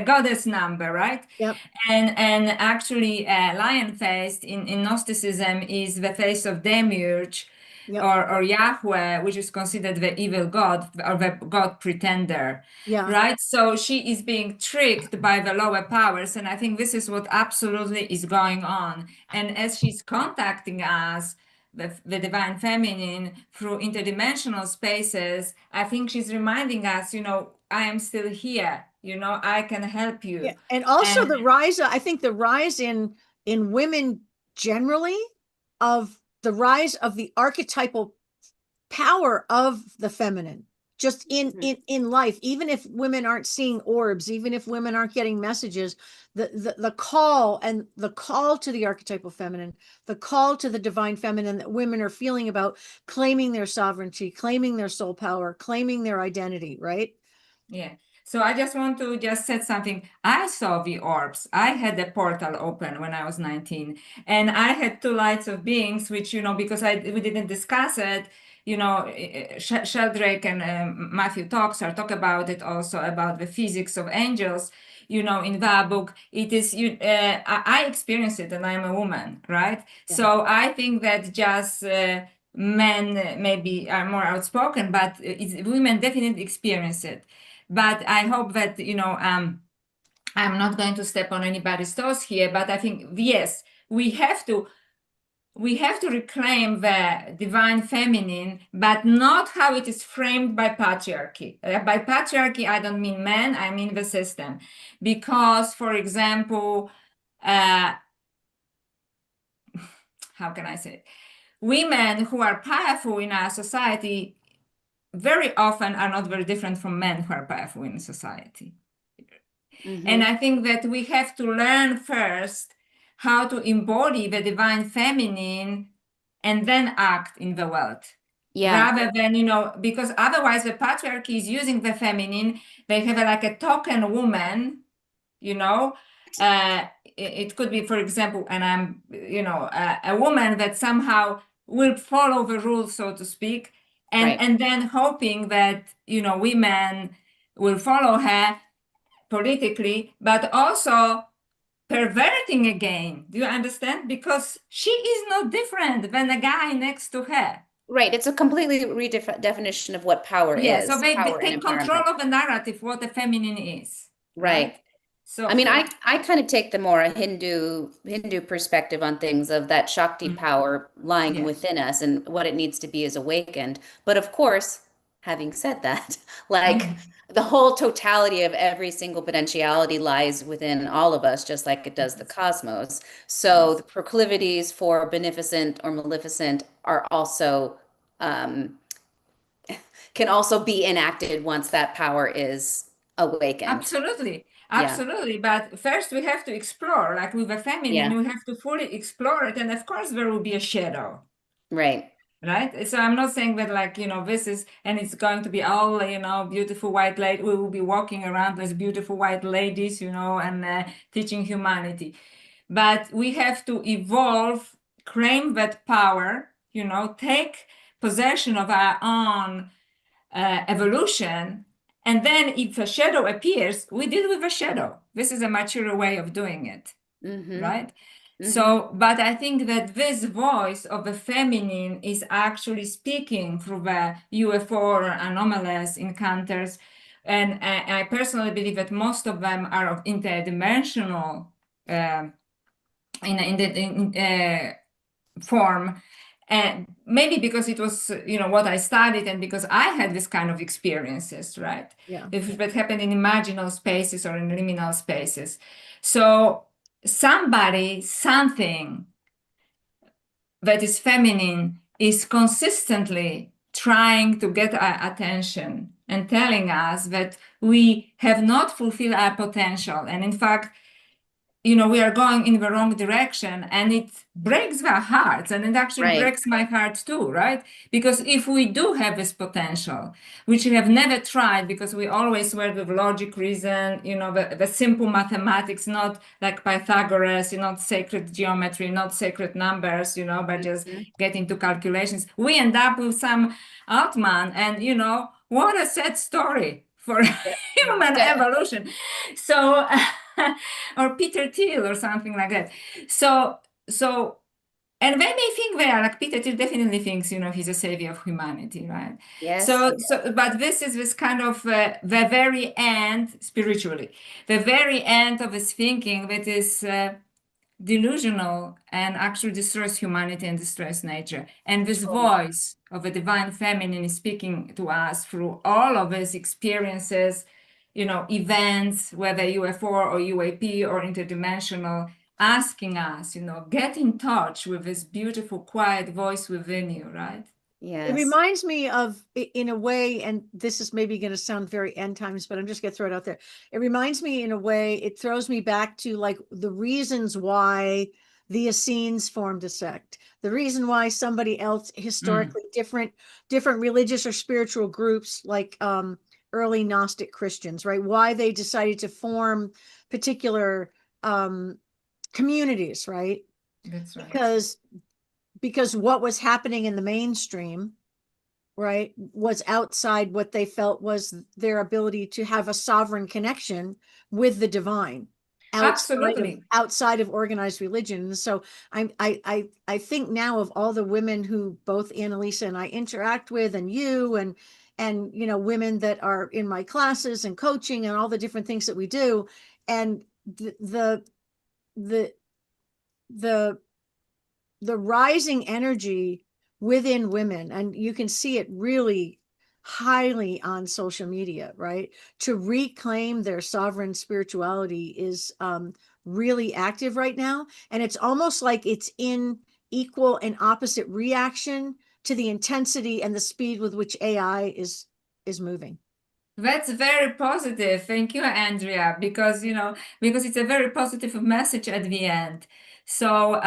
goddess number, right? Yep. And actually, lion faced in Gnosticism is the face of Demiurge. Yep. Or Yahweh, which is considered the evil god or the god pretender, right? So she is being tricked by the lower powers, and I think this is what absolutely is going on. And as she's contacting us, the divine feminine, through interdimensional spaces, I think she's reminding us, I am still here. I can help you. Yeah. And also the rise, I think the rise in women generally, of the rise of the archetypal power of the feminine, just in life. Even if women aren't seeing orbs, even if women aren't getting messages, the call to the archetypal feminine, the call to the divine feminine that women are feeling about claiming their sovereignty, claiming their soul power, claiming their identity, right? Yeah. So I just want to just say something. I saw the orbs. I had a portal open when I was 19, and I had two lights of beings, which, because we didn't discuss it, Sheldrake and Matthew talk about it also, about the physics of angels, in that book. It is, I experienced it, and I'm a woman, right? Yeah. So I think that just men maybe are more outspoken, but women definitely experience it. But I hope that, I'm not going to step on anybody's toes here, but I think, yes, we have to reclaim the divine feminine, but not how it is framed by patriarchy. By patriarchy, I don't mean men, I mean the system. Because, for example, how can I say it? Women who are powerful in our society very often are not very different from men who are powerful in society. Mm-hmm. And I think that we have to learn first how to embody the divine feminine and then act in the world. Yeah. Rather than, because otherwise the patriarchy is using the feminine. They have like a token woman, it could be, for example, and I'm, a woman that somehow will follow the rules, so to speak. And then hoping that, women will follow her politically, but also perverting again. Do you understand? Because she is not different than the guy next to her. Right. It's a completely redefinition of what power is. So they take control of the narrative, what the feminine is. Right. So I mean, I kind of take the more Hindu perspective on things, of that Shakti power lying within us and what it needs to be is awakened. But of course, having said that, the whole totality of every single potentiality lies within all of us, just like it does the cosmos. So the proclivities for beneficent or maleficent are also can also be enacted once that power is awakened. Absolutely. But first we have to explore, like with the feminine, we have to fully explore it. And of course there will be a shadow. Right. So I'm not saying that this is, and it's going to be all, beautiful white lady. We will be walking around as beautiful white ladies, and teaching humanity. But we have to evolve, claim that power, take possession of our own evolution. And then if a shadow appears, we deal with a shadow. This is a mature way of doing it, right? Mm-hmm. So, but I think that this voice of the feminine is actually speaking through the UFO or anomalous encounters. And I personally believe that most of them are of interdimensional form. And maybe because it was, what I studied, and because I had this kind of experiences, right? Yeah. If that happened in imaginal spaces or in liminal spaces. So somebody, something that is feminine is consistently trying to get our attention and telling us that we have not fulfilled our potential. And in fact, we are going in the wrong direction, and it breaks their hearts, and it actually Right. breaks my heart too, right? Because if we do have this potential, which we have never tried, because we always work with logic, reason, the simple mathematics, not like Pythagoras, not sacred geometry, not sacred numbers, but just get into calculations, we end up with some Altman, and what a sad story for human evolution. So or Peter Thiel or something like that. So and when they think they are, like Peter Thiel definitely thinks, he's a savior of humanity, right? Yes. But this is this kind of the very end, spiritually, the very end of his thinking that is delusional and actually destroys humanity and destroys nature. And this voice of a divine feminine is speaking to us through all of his experiences, events, whether UFO or UAP or interdimensional, asking us, get in touch with this beautiful, quiet voice within you, right? Yes. It reminds me of, in a way, and this is maybe going to sound very end times, but I'm just going to throw it out there. It reminds me, in a way, it throws me back to like the reasons why the Essenes formed a sect, the reason why somebody else historically different religious or spiritual groups, like early Gnostic Christians, right? Why they decided to form particular communities, right? That's right. Because what was happening in the mainstream, right, was outside what they felt was their ability to have a sovereign connection with the divine outside of organized religion. And so I think now of all the women who both Annalisa and I interact with, and you and women that are in my classes and coaching and all the different things that we do, and the rising energy within women, and you can see it really highly on social media, right? To reclaim their sovereign spirituality is really active right now. And it's almost like it's in equal and opposite reaction to the intensity and the speed with which AI is moving. That's very positive. Thank you, Andrea, because it's a very positive message at the end. So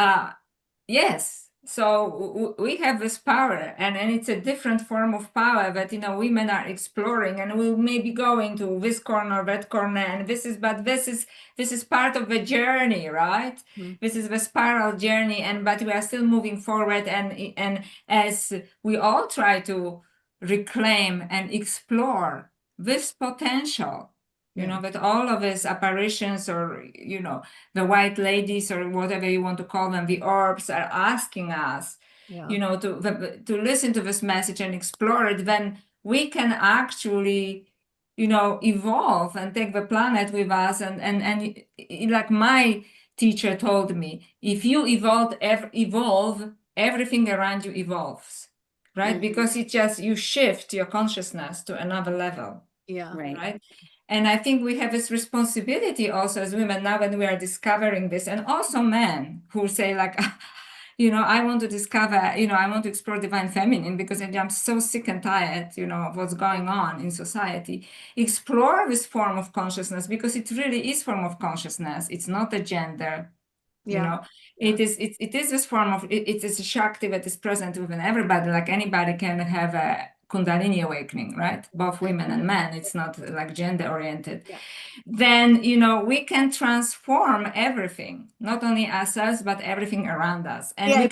yes, so we have this power, and it's a different form of power that women are exploring, and we may be going to this corner, that corner, and this is part of the journey, right? This is the spiral journey, but we are still moving forward, and as we all try to reclaim and explore this potential, that all of these apparitions, or the white ladies, or whatever you want to call them, the orbs, are asking us to listen to this message and explore it, then we can actually evolve and take the planet with us. And like my teacher told me, if you evolve, everything around you evolves, right? Because it just, you shift your consciousness to another level. Right. And I think we have this responsibility also as women now, when we are discovering this, and also men who say like, I want to discover, I want to explore divine feminine because I'm so sick and tired, of what's going on in society. Explore this form of consciousness, because it really is form of consciousness. It's not a gender. It is this form of, it is a Shakti that is present within everybody. Like anybody can have a Kundalini awakening, right? Both women and men. It's not like gender oriented. Then we can transform everything, not only ourselves but everything around us. And it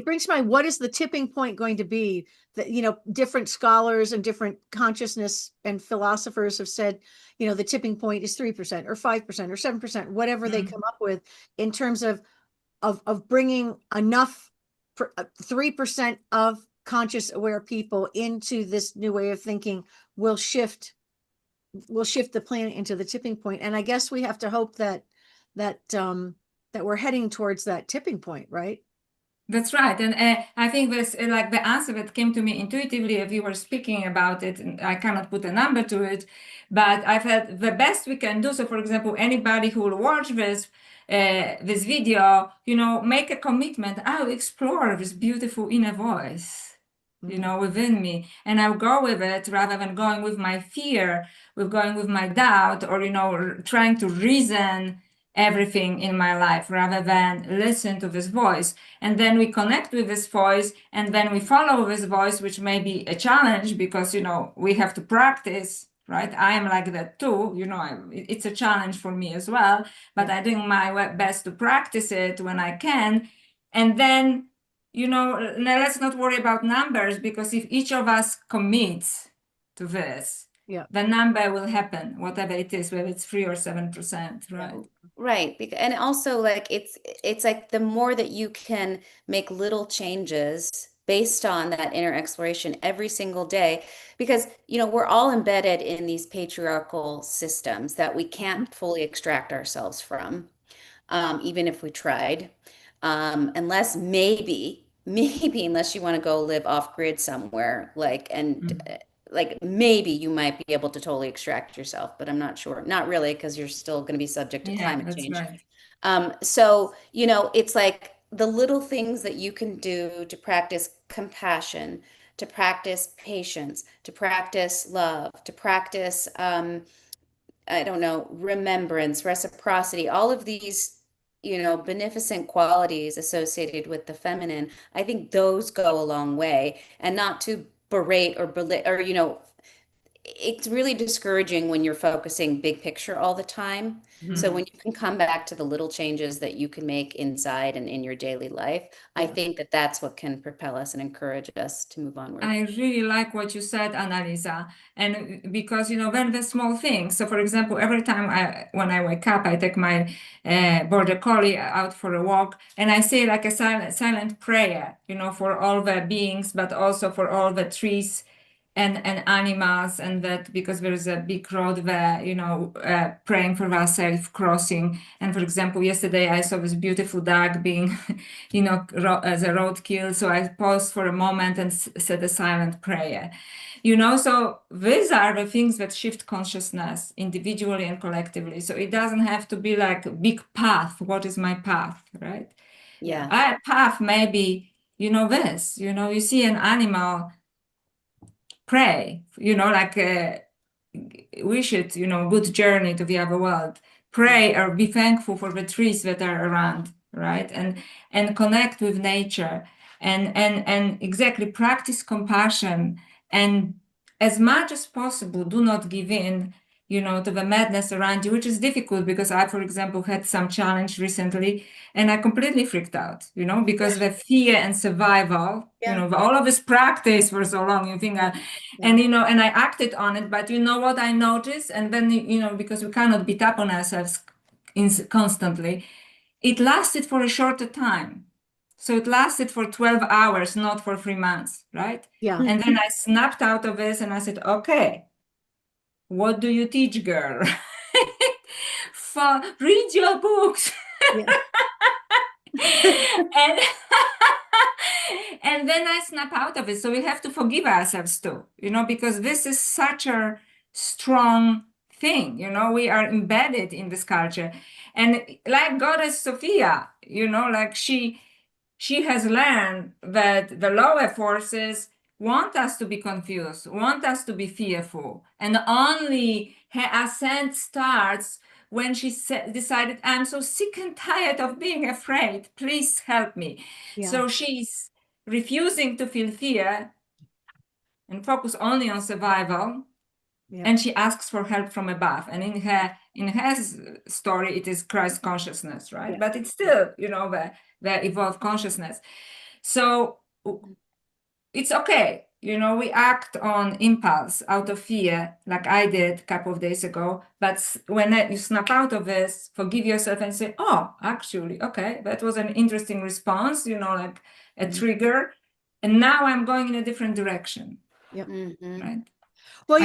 brings to mind what is the tipping point going to be? That different scholars and different consciousness and philosophers have said, the tipping point is 3% or 5% or 7%, whatever they come up with, in terms of bringing enough 3% of conscious aware people into this new way of thinking will shift the planet into the tipping point. And I guess we have to hope that we're heading towards that tipping point, right? That's right. And I think this, like the answer that came to me intuitively if you were speaking about it, and I cannot put a number to it, but I felt the best we can do. So, for example, anybody who will watch this video, make a commitment. I'll explore this beautiful inner voice, within me, and I'll go with it rather than going with my fear, going with my doubt, or trying to reason everything in my life rather than listen to this voice. And then we connect with this voice, and then we follow this voice, which may be a challenge because we have to practice, right? I am like that too. It's a challenge for me as well, but I'm doing my best to practice it when I can. And then now let's not worry about numbers, because if each of us commits to this, the number will happen, whatever it is, whether it's 3 or 7%, right? Right. And also, like, it's like the more that you can make little changes based on that inner exploration every single day, because we're all embedded in these patriarchal systems that we can't fully extract ourselves from, even if we tried, unless maybe unless you want to go live off grid somewhere, like maybe you might be able to totally extract yourself, but I'm not sure. Not really, because you're still going to be subject to climate change. Right. So, it's like the little things that you can do to practice compassion, to practice patience, to practice love, to practice, I don't know, remembrance, reciprocity, all of these, beneficent qualities associated with the feminine. I think those go a long way, and not to berate or belittle, or, it's really discouraging when you're focusing big picture all the time. So when you can come back to the little changes that you can make inside and in your daily life, I think that that's what can propel us and encourage us to move onward. I really like what you said, Annalisa. And because, when the small things, so for example, every time when I wake up, I take my border collie out for a walk, and I say like a silent prayer, for all the beings, but also for all the trees and animals, and that because there is a big road there, praying for our safe crossing. And for example, yesterday I saw this beautiful dog being, as a roadkill. So I paused for a moment and said a silent prayer. So these are the things that shift consciousness individually and collectively. So it doesn't have to be like a big path. What is my path, right? Yeah. Our path may be, this, you see an animal, pray, like wish it, good journey to the other world. Pray or be thankful for the trees that are around, right? And connect with nature, and exactly practice compassion, and as much as possible, do not give in, to the madness around you, which is difficult because I, for example, had some challenge recently and I completely freaked out, because the fear and survival, all of this practice for so long, you think, and I acted on it, but what I noticed, and then, because we cannot beat up on ourselves constantly, it lasted for a shorter time. So it lasted for 12 hours, not for 3 months, right? Yeah. And then I snapped out of this and I said, okay, what do you teach, girl? Read your books. Yeah. And then I snap out of it. So we have to forgive ourselves too, because this is such a strong thing, we are embedded in this culture. And like Goddess Sophia, like she has learned that the lower forces want us to be confused, want us to be fearful. And only her ascent starts when she decided, I'm so sick and tired of being afraid. Please help me. Yeah. So she's refusing to feel fear and focus only on survival. Yeah. And she asks for help from above. And in her story, it is Christ consciousness, right? Yeah. But it's still, the evolved consciousness. So it's okay. We act on impulse out of fear, like I did a couple of days ago. But when you snap out of this, forgive yourself and say, oh, actually, okay, that was an interesting response, like a trigger. And now I'm going in a different direction. Yep. Right? Well,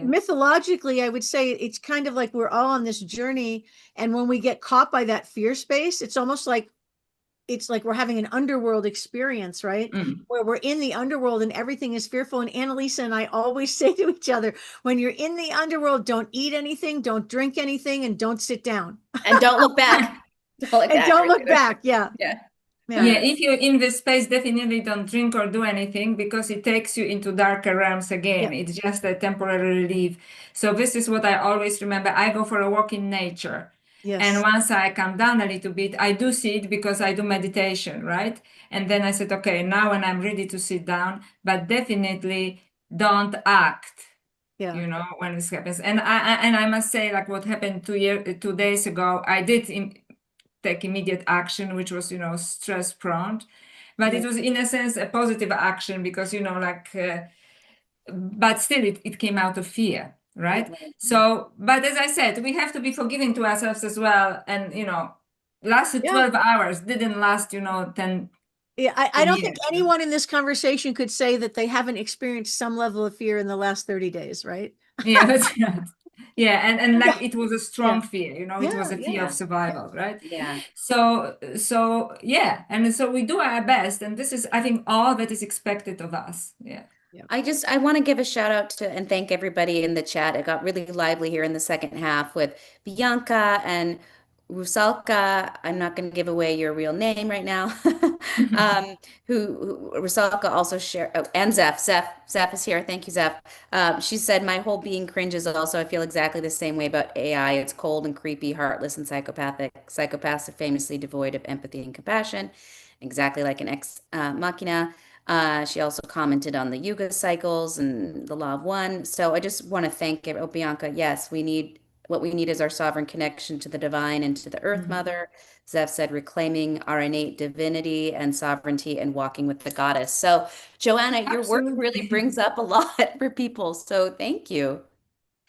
mythologically, I would say it's kind of like we're all on this journey. And when we get caught by that fear space, it's almost like it's like we're having an underworld experience, right? Where we're in the underworld and everything is fearful. And Annalisa and I always say to each other, when you're in the underworld, don't eat anything, don't drink anything, and don't sit down. And don't look back. Don't look back. Yeah. Yeah, if you're in this space, definitely don't drink or do anything, because it takes you into darker realms again. It's just a temporary relief. So this is what I always remember. I go for a walk in nature. And once I come down a little bit, I do sit because I do meditation, right? And then I said, okay, now when I'm ready to sit down, but definitely don't act, you know, when this happens. And I must say, like what happened 2 days ago, I did take immediate action, which was, you know, stress prone, but it was in a sense a positive action, because, you know, like, but still it came out of fear, right? So, but as I said, we have to be forgiving to ourselves as well. And, you know, lasted 12 hours, didn't last, you know, 10. Yeah, I don't think anyone in this conversation could say that they haven't experienced some level of fear in the last 30 days, right? Yeah, that's right. Yeah, and like it was a strong fear, you know, it was a fear of survival, right? Yeah. So yeah, and so we do our best, and this is, I think, all that is expected of us. Yeah. I want to give a shout out to and thank everybody in the chat. It got really lively here in the second half with Bianca and Rusalka. I'm not going to give away your real name right now. Who Rusalka also shared, and Zeph is here. Thank you, Zeph. She said, my whole being cringes also. I feel exactly the same way about AI. It's cold and creepy, heartless and psychopathic. Psychopaths are famously devoid of empathy and compassion, exactly like an ex machina. She also commented on the yuga cycles and the law of one. So I just want to thank Bianca. Yes, what we need is our sovereign connection to the divine and to the Earth Mother. Zev said, reclaiming our innate divinity and sovereignty and walking with the goddess. So Joanna, your work really brings up a lot for people. So thank you.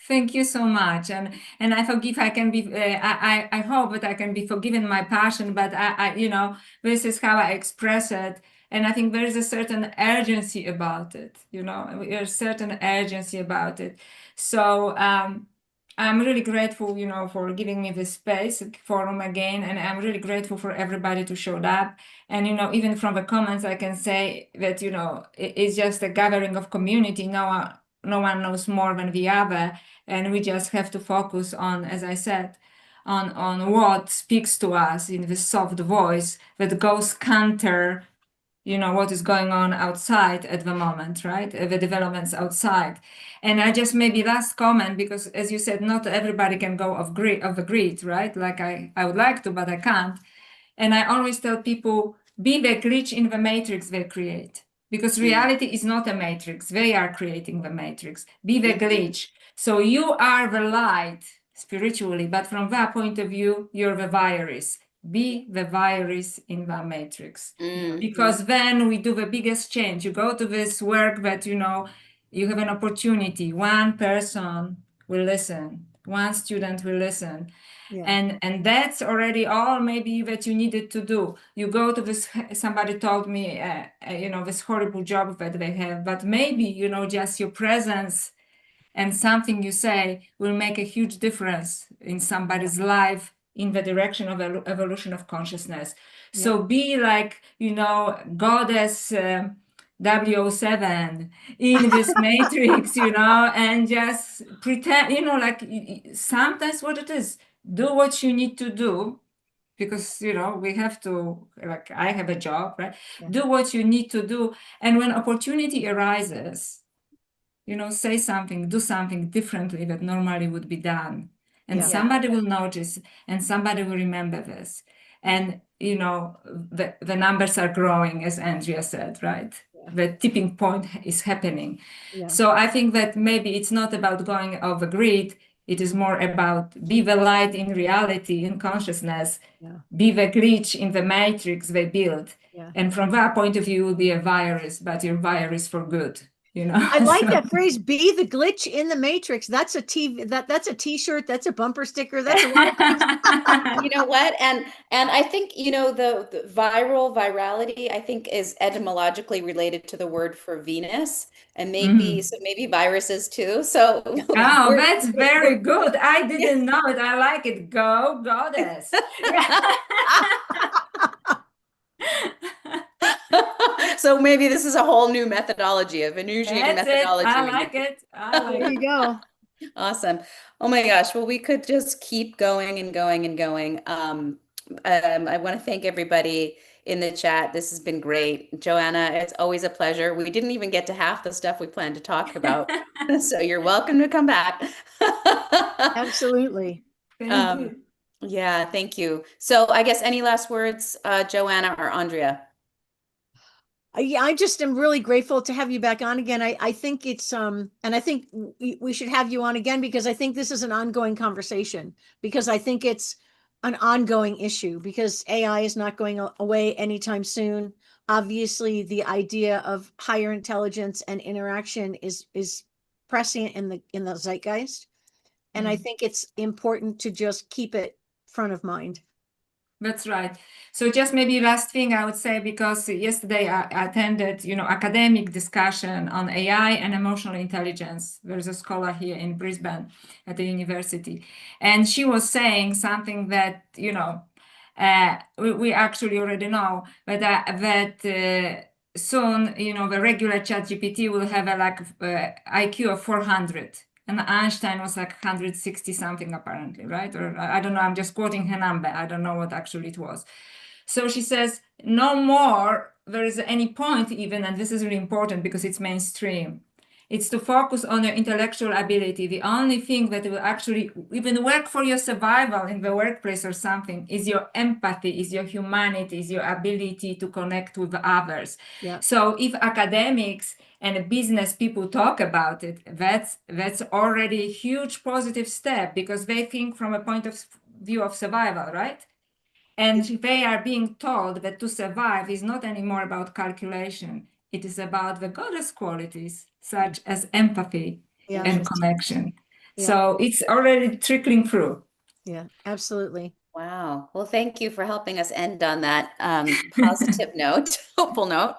Thank you so much, and I forgive. I can be. I hope that I can be forgiven my passion, but I you know, this is how I express it, and I think there is a certain urgency about it. You know, there's a certain urgency about it. So I'm really grateful, you know, for giving me this space, forum again, and I'm really grateful for everybody who showed up. And you know, even from the comments, I can say that, you know, it's just a gathering of community. No one knows more than the other, and we just have to focus on, as I said, on what speaks to us in the soft voice that goes counter, you know, what is going on outside at the moment, right? The developments outside. And I just maybe last comment, because as you said, not everybody can go off the grid, right? Like I would like to, but I can't. And I always tell people, be the glitch in the matrix they create. Because reality is not a matrix. They are creating the matrix. Be the glitch. So you are the light spiritually, but from that point of view, you're the virus. Be the virus in the matrix. Because then we do the biggest change. You go to this work that, you know, you have an opportunity. One person will listen. One student will listen. And that's already all maybe that you needed to do. You go to this, somebody told me, you know, this horrible job that they have, but maybe, you know, just your presence and something you say will make a huge difference in somebody's life in the direction of evolution of consciousness. So be like, you know, Goddess 007 in this matrix, you know, and just pretend, you know, like sometimes what it is, do what you need to do, because, you know, we have to, like, I have a job, right? Do what you need to do. And when opportunity arises, you know, say something, do something differently that normally would be done. And somebody will notice, and somebody will remember this. And, you know, the numbers are growing, as Andrea said, right? The tipping point is happening. So I think that maybe it's not about going off the grid. It is more about be the light in reality, in consciousness, be the glitch in the matrix they build. And from that point of view, you will be a virus, but your virus for good. You know, I like that phrase, be the glitch in the matrix. That's a that's a t-shirt, that's a bumper sticker, that's a you know what, and I think, you know, the virality I think is etymologically related to the word for Venus, and maybe so maybe viruses too. So oh, that's very good. I didn't know it. I like it. Go Goddess. So maybe this is a whole new methodology, a Venusian That's it. methodology. I like it. I like There it. you go. Awesome. Oh my gosh. Well, we could just keep going and going and going. I want to thank everybody in the chat. This has been great. Joanna, it's always a pleasure. We didn't even get to half the stuff we planned to talk about. So you're welcome to come back. Absolutely. Thank Um, you. yeah, thank you. So I guess any last words, Joanna or Andrea? Yeah, I just am really grateful to have you back on again. I think it's and I think we should have you on again because I think this is an ongoing conversation because I think it's an ongoing issue because AI is not going away anytime soon. Obviously, the idea of higher intelligence and interaction is prescient in the zeitgeist, and I think it's important to just keep it front of mind. That's right. So just maybe last thing I would say, because yesterday I attended, academic discussion on AI and emotional intelligence. There's a scholar here in Brisbane at the university, and she was saying something that, we actually already know, but that soon, the regular ChatGPT will have a IQ of 400. And Einstein was like 160 something apparently, right? Or I don't know, I'm just quoting her number. I don't know what actually it was. So she says, no more there is any point even, and this is really important because it's mainstream. It's to focus on your intellectual ability. The only thing that will actually even work for your survival in the workplace or something is your empathy, is your humanity, is your ability to connect with others. Yeah. So if academics and business people talk about it, that's already a huge positive step because they think from a point of view of survival, right? And they are being told that to survive is not anymore about calculation. It is about the goddess qualities, such as empathy and connection. Yeah. So it's already trickling through. Yeah, absolutely. Wow. Well, thank you for helping us end on that positive note, hopeful note.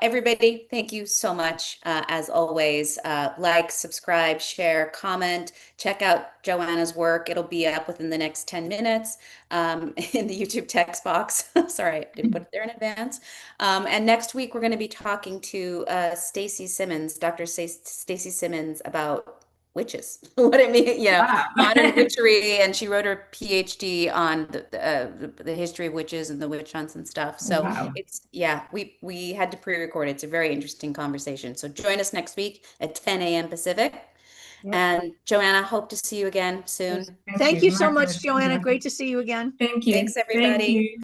Everybody, thank you so much. As always, like, subscribe, share, comment, check out Joanna's work. It'll be up within the next 10 minutes in the YouTube text box. Sorry, I didn't put it there in advance. And next week, we're going to be talking to Stacy Simmons, Dr. Stacy Simmons, about witches. What I mean, Wow. modern witchery, and she wrote her PhD on the history of witches and the witch hunts and stuff. So Wow. it's we had to pre-record it. It's a very interesting conversation. So join us next week at 10 a.m. Pacific. Yep. And Joanna, hope to see you again soon. Thank you so My much, pleasure. Joanna. Great to see you again. Thank you. Thanks, Thank everybody. you.